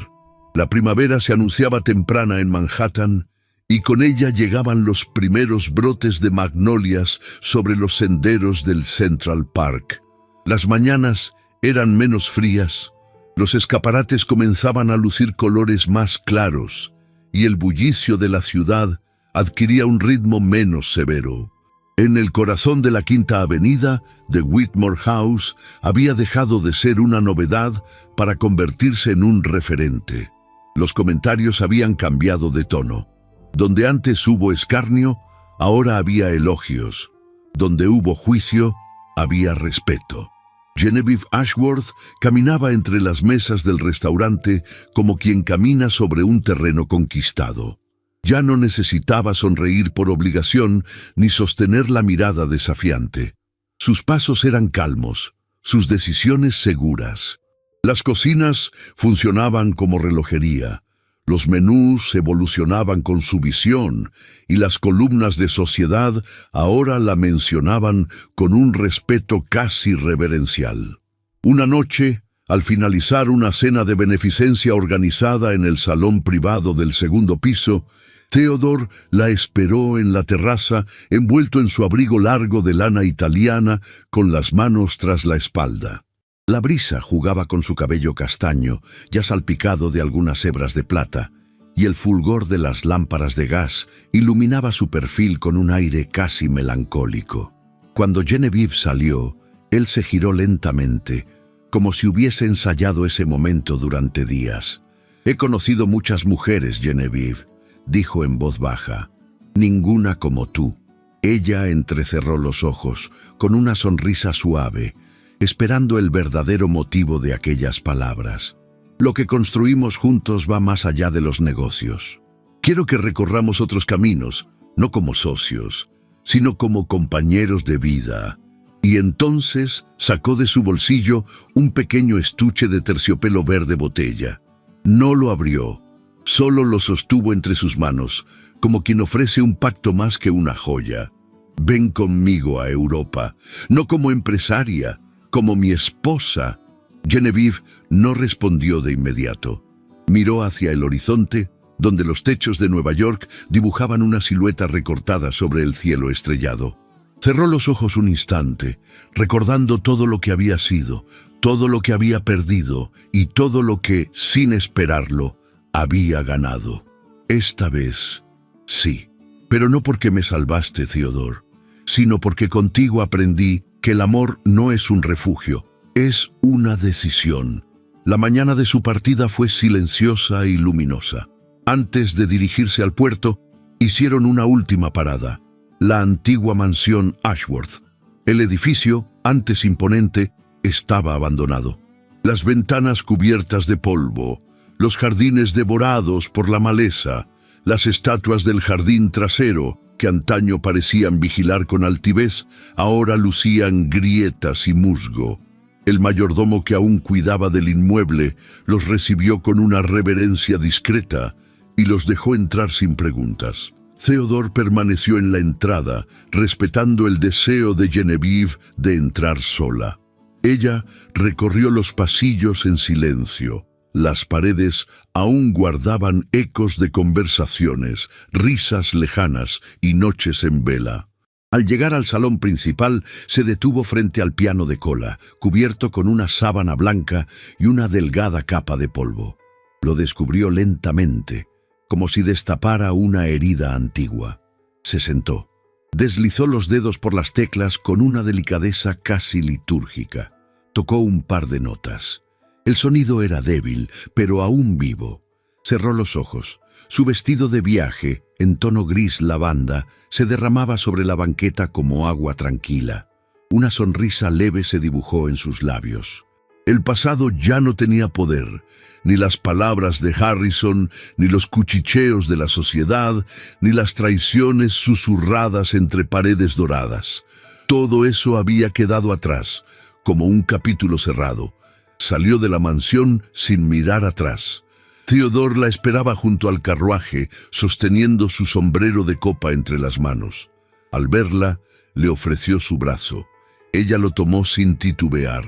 La primavera se anunciaba temprana en Manhattan, y con ella llegaban los primeros brotes de magnolias sobre los senderos del Central Park. Las mañanas eran menos frías, los escaparates comenzaban a lucir colores más claros, y el bullicio de la ciudad adquiría un ritmo menos severo. En el corazón de la Quinta Avenida, The Whitmore House había dejado de ser una novedad para convertirse en un referente. Los comentarios habían cambiado de tono. Donde antes hubo escarnio, ahora había elogios. Donde hubo juicio, había respeto. Genevieve Ashworth caminaba entre las mesas del restaurante como quien camina sobre un terreno conquistado. Ya no necesitaba sonreír por obligación ni sostener la mirada desafiante. Sus pasos eran calmos, sus decisiones seguras. Las cocinas funcionaban como relojería. Los menús evolucionaban con su visión y las columnas de sociedad ahora la mencionaban con un respeto casi reverencial. Una noche, al finalizar una cena de beneficencia organizada en el salón privado del segundo piso, Theodore la esperó en la terraza envuelto en su abrigo largo de lana italiana con las manos tras la espalda. La brisa jugaba con su cabello castaño, ya salpicado de algunas hebras de plata, y el fulgor de las lámparas de gas iluminaba su perfil con un aire casi melancólico. Cuando Genevieve salió, él se giró lentamente, como si hubiese ensayado ese momento durante días. «He conocido muchas mujeres, Genevieve», dijo en voz baja. «Ninguna como tú». Ella entrecerró los ojos, con una sonrisa suave, esperando el verdadero motivo de aquellas palabras. Lo que construimos juntos va más allá de los negocios. Quiero que recorramos otros caminos, no como socios, sino como compañeros de vida. Y entonces sacó de su bolsillo un pequeño estuche de terciopelo verde botella. No lo abrió, solo lo sostuvo entre sus manos, como quien ofrece un pacto más que una joya. Ven conmigo a Europa, no como empresaria, como mi esposa. Genevieve no respondió de inmediato. Miró hacia el horizonte, donde los techos de Nueva York dibujaban una silueta recortada sobre el cielo estrellado. Cerró los ojos un instante, recordando todo lo que había sido, todo lo que había perdido y todo lo que, sin esperarlo, había ganado. Esta vez, sí. Pero no porque me salvaste, Theodore, sino porque contigo aprendí que el amor no es un refugio, es una decisión. La mañana de su partida fue silenciosa y luminosa. Antes de dirigirse al puerto, hicieron una última parada, la antigua mansión Ashworth. El edificio, antes imponente, estaba abandonado. Las ventanas cubiertas de polvo, los jardines devorados por la maleza, las estatuas del jardín trasero, que antaño parecían vigilar con altivez, ahora lucían grietas y musgo. El mayordomo que aún cuidaba del inmueble los recibió con una reverencia discreta y los dejó entrar sin preguntas. Theodore permaneció en la entrada, respetando el deseo de Genevieve de entrar sola. Ella recorrió los pasillos en silencio. Las paredes aún guardaban ecos de conversaciones, risas lejanas y noches en vela. Al llegar al salón principal, se detuvo frente al piano de cola, cubierto con una sábana blanca y una delgada capa de polvo. Lo descubrió lentamente, como si destapara una herida antigua. Se sentó. Deslizó los dedos por las teclas con una delicadeza casi litúrgica. Tocó un par de notas. El sonido era débil, pero aún vivo. Cerró los ojos. Su vestido de viaje, en tono gris lavanda, se derramaba sobre la banqueta como agua tranquila. Una sonrisa leve se dibujó en sus labios. El pasado ya no tenía poder, ni las palabras de Harrison, ni los cuchicheos de la sociedad, ni las traiciones susurradas entre paredes doradas. Todo eso había quedado atrás, como un capítulo cerrado. Salió de la mansión sin mirar atrás. Theodore la esperaba junto al carruaje, sosteniendo su sombrero de copa entre las manos. Al verla, le ofreció su brazo. Ella lo tomó sin titubear.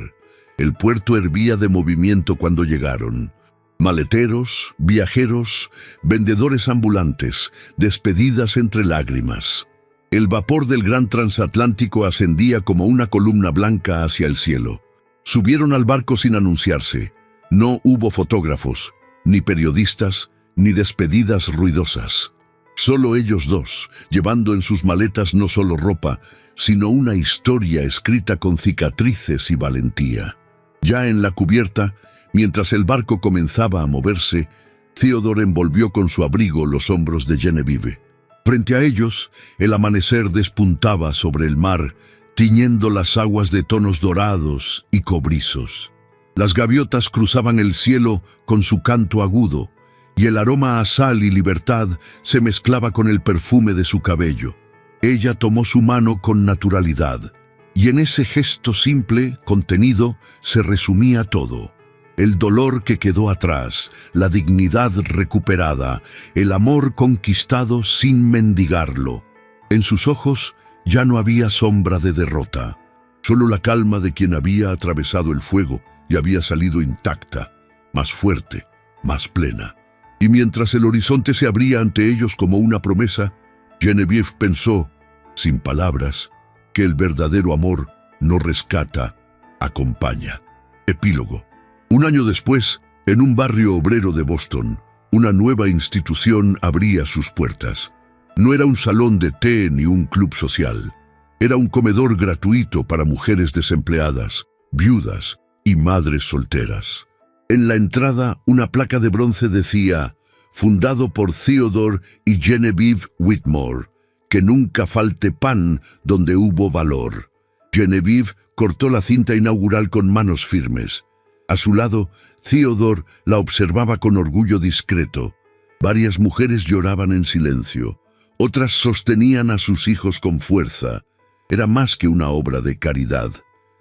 El puerto hervía de movimiento cuando llegaron. Maleteros, viajeros, vendedores ambulantes, despedidas entre lágrimas. El vapor del gran transatlántico ascendía como una columna blanca hacia el cielo. Subieron al barco sin anunciarse. No hubo fotógrafos, ni periodistas, ni despedidas ruidosas. Solo ellos dos, llevando en sus maletas no solo ropa, sino una historia escrita con cicatrices y valentía. Ya en la cubierta, mientras el barco comenzaba a moverse, Theodore envolvió con su abrigo los hombros de Genevieve. Frente a ellos, el amanecer despuntaba sobre el mar, tiñendo las aguas de tonos dorados y cobrizos. Las gaviotas cruzaban el cielo con su canto agudo, y el aroma a sal y libertad se mezclaba con el perfume de su cabello. Ella tomó su mano con naturalidad, y en ese gesto simple, contenido, se resumía todo. El dolor que quedó atrás, la dignidad recuperada, el amor conquistado sin mendigarlo. En sus ojos ya no había sombra de derrota, solo la calma de quien había atravesado el fuego y había salido intacta, más fuerte, más plena. Y mientras el horizonte se abría ante ellos como una promesa, Genevieve pensó, sin palabras, que el verdadero amor no rescata, acompaña. Epílogo. Un año después, en un barrio obrero de Boston, una nueva institución abría sus puertas. No era un salón de té ni un club social. Era un comedor gratuito para mujeres desempleadas, viudas y madres solteras. En la entrada, una placa de bronce decía, fundado por Theodore y Genevieve Whitmore, que nunca falte pan donde hubo valor. Genevieve cortó la cinta inaugural con manos firmes. A su lado, Theodore la observaba con orgullo discreto. Varias mujeres lloraban en silencio. Otras sostenían a sus hijos con fuerza. Era más que una obra de caridad.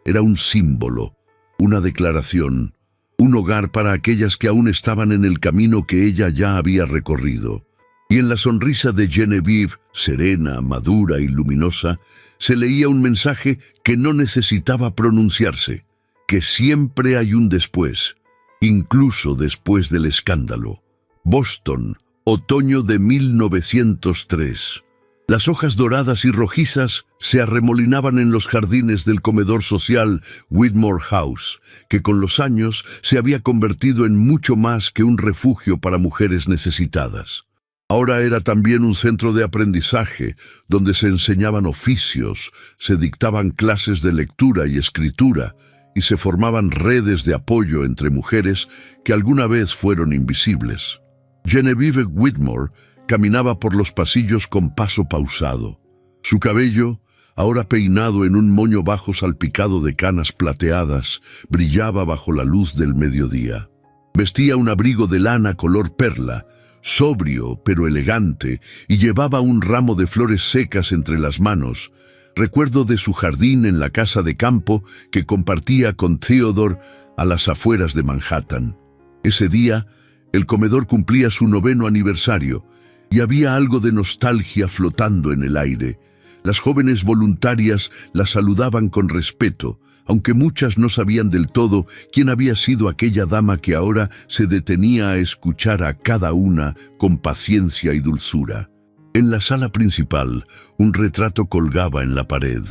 Era un símbolo, una declaración, un hogar para aquellas que aún estaban en el camino que ella ya había recorrido. Y en la sonrisa de Genevieve, serena, madura y luminosa, se leía un mensaje que no necesitaba pronunciarse, que siempre hay un después, incluso después del escándalo. Boston, otoño de 1903. Las hojas doradas y rojizas se arremolinaban en los jardines del comedor social Whitmore House, que con los años se había convertido en mucho más que un refugio para mujeres necesitadas. Ahora era también un centro de aprendizaje, donde se enseñaban oficios, se dictaban clases de lectura y escritura, y se formaban redes de apoyo entre mujeres que alguna vez fueron invisibles. Genevieve Whitmore caminaba por los pasillos con paso pausado. Su cabello, ahora peinado en un moño bajo salpicado de canas plateadas, brillaba bajo la luz del mediodía. Vestía un abrigo de lana color perla, sobrio pero elegante, y llevaba un ramo de flores secas entre las manos, recuerdo de su jardín en la casa de campo que compartía con Theodore a las afueras de Manhattan. Ese día, el comedor cumplía su 9º aniversario, y había algo de nostalgia flotando en el aire. Las jóvenes voluntarias la saludaban con respeto, aunque muchas no sabían del todo quién había sido aquella dama que ahora se detenía a escuchar a cada una con paciencia y dulzura. En la sala principal, un retrato colgaba en la pared.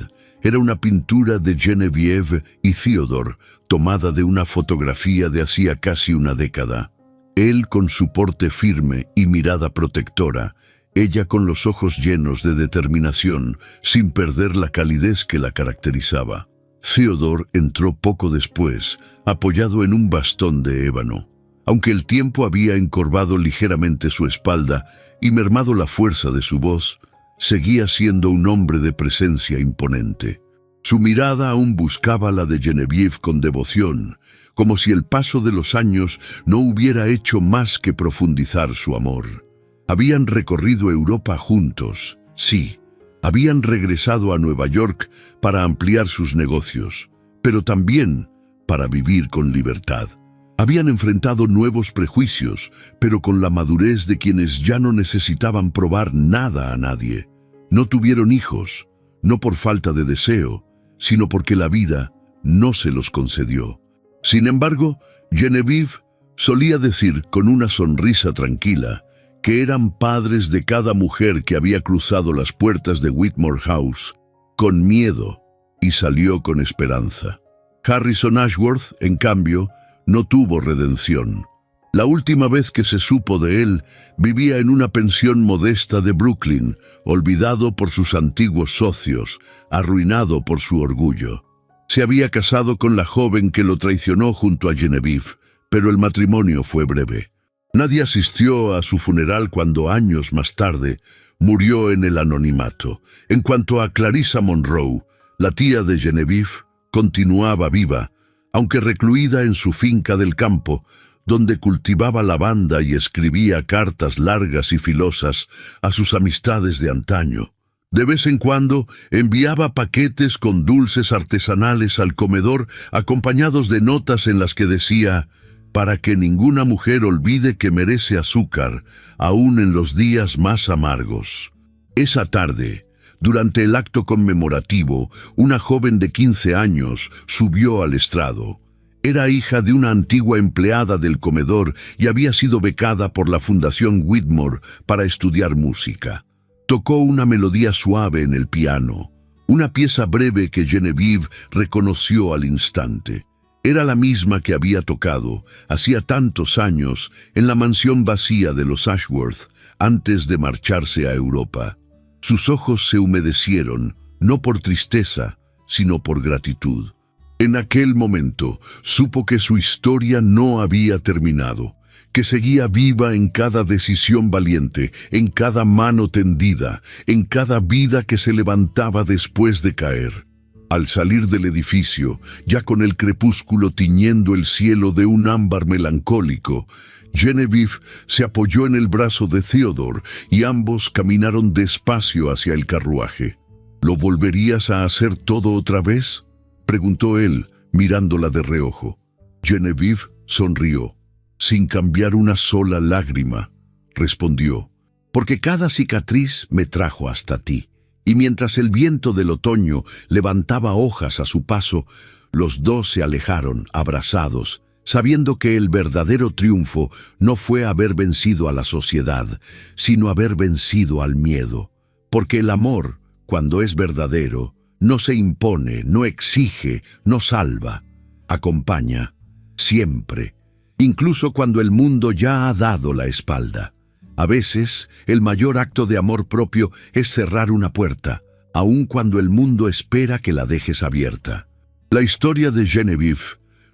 Era una pintura de Genevieve y Theodore, tomada de una fotografía de hacía casi una década. Él con su porte firme y mirada protectora, ella con los ojos llenos de determinación, sin perder la calidez que la caracterizaba. Theodore entró poco después, apoyado en un bastón de ébano. Aunque el tiempo había encorvado ligeramente su espalda y mermado la fuerza de su voz, seguía siendo un hombre de presencia imponente. Su mirada aún buscaba la de Genevieve con devoción, como si el paso de los años no hubiera hecho más que profundizar su amor. Habían recorrido Europa juntos, sí. Habían regresado a Nueva York para ampliar sus negocios, pero también para vivir con libertad. Habían enfrentado nuevos prejuicios, pero con la madurez de quienes ya no necesitaban probar nada a nadie. No tuvieron hijos, no por falta de deseo, sino porque la vida no se los concedió. Sin embargo, Genevieve solía decir con una sonrisa tranquila que eran padres de cada mujer que había cruzado las puertas de Whitmore House con miedo y salió con esperanza. Harrison Ashworth, en cambio, no tuvo redención. La última vez que se supo de él, vivía en una pensión modesta de Brooklyn, olvidado por sus antiguos socios, arruinado por su orgullo. Se había casado con la joven que lo traicionó junto a Genevieve, pero el matrimonio fue breve. Nadie asistió a su funeral cuando años más tarde murió en el anonimato. En cuanto a Clarissa Monroe, la tía de Genevieve, continuaba viva, aunque recluida en su finca del campo, donde cultivaba lavanda y escribía cartas largas y filosas a sus amistades de antaño. De vez en cuando enviaba paquetes con dulces artesanales al comedor, acompañados de notas en las que decía: «Para que ninguna mujer olvide que merece azúcar, aún en los días más amargos». Esa tarde, durante el acto conmemorativo, una joven de 15 años subió al estrado. Era hija de una antigua empleada del comedor y había sido becada por la Fundación Whitmore para estudiar música. Tocó una melodía suave en el piano, una pieza breve que Genevieve reconoció al instante. Era la misma que había tocado hacía tantos años en la mansión vacía de los Ashworth antes de marcharse a Europa. Sus ojos se humedecieron, no por tristeza, sino por gratitud. En aquel momento supo que su historia no había terminado, que seguía viva en cada decisión valiente, en cada mano tendida, en cada vida que se levantaba después de caer. Al salir del edificio, ya con el crepúsculo tiñendo el cielo de un ámbar melancólico, Genevieve se apoyó en el brazo de Theodore y ambos caminaron despacio hacia el carruaje. ¿Lo volverías a hacer todo otra vez?, preguntó él, mirándola de reojo. Genevieve sonrió. Sin cambiar una sola lágrima, respondió: porque cada cicatriz me trajo hasta ti. Y mientras el viento del otoño levantaba hojas a su paso, los dos se alejaron, abrazados, sabiendo que el verdadero triunfo no fue haber vencido a la sociedad, sino haber vencido al miedo. Porque el amor, cuando es verdadero, no se impone, no exige, no salva. Acompaña, siempre, incluso cuando el mundo ya ha dado la espalda. A veces, el mayor acto de amor propio es cerrar una puerta, aun cuando el mundo espera que la dejes abierta. La historia de Genevieve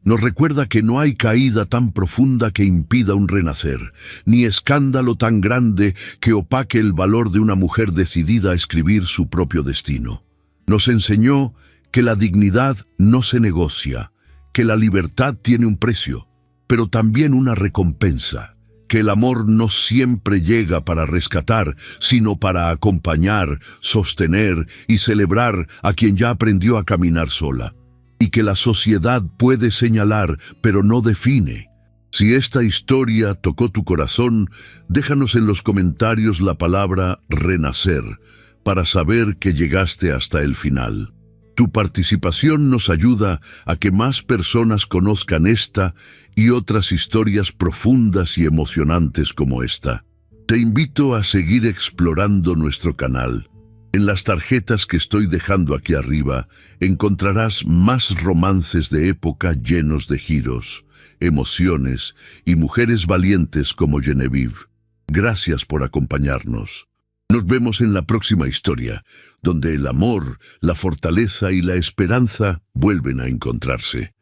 nos recuerda que no hay caída tan profunda que impida un renacer, ni escándalo tan grande que opaque el valor de una mujer decidida a escribir su propio destino. Nos enseñó que la dignidad no se negocia, que la libertad tiene un precio, pero también una recompensa, que el amor no siempre llega para rescatar, sino para acompañar, sostener y celebrar a quien ya aprendió a caminar sola, y que la sociedad puede señalar, pero no define. Si esta historia tocó tu corazón, déjanos en los comentarios la palabra renacer, para saber que llegaste hasta el final. Tu participación nos ayuda a que más personas conozcan esta y otras historias profundas y emocionantes como esta. Te invito a seguir explorando nuestro canal. En las tarjetas que estoy dejando aquí arriba encontrarás más romances de época llenos de giros, emociones y mujeres valientes como Genevieve. Gracias por acompañarnos. Nos vemos en la próxima historia, donde el amor, la fortaleza y la esperanza vuelven a encontrarse.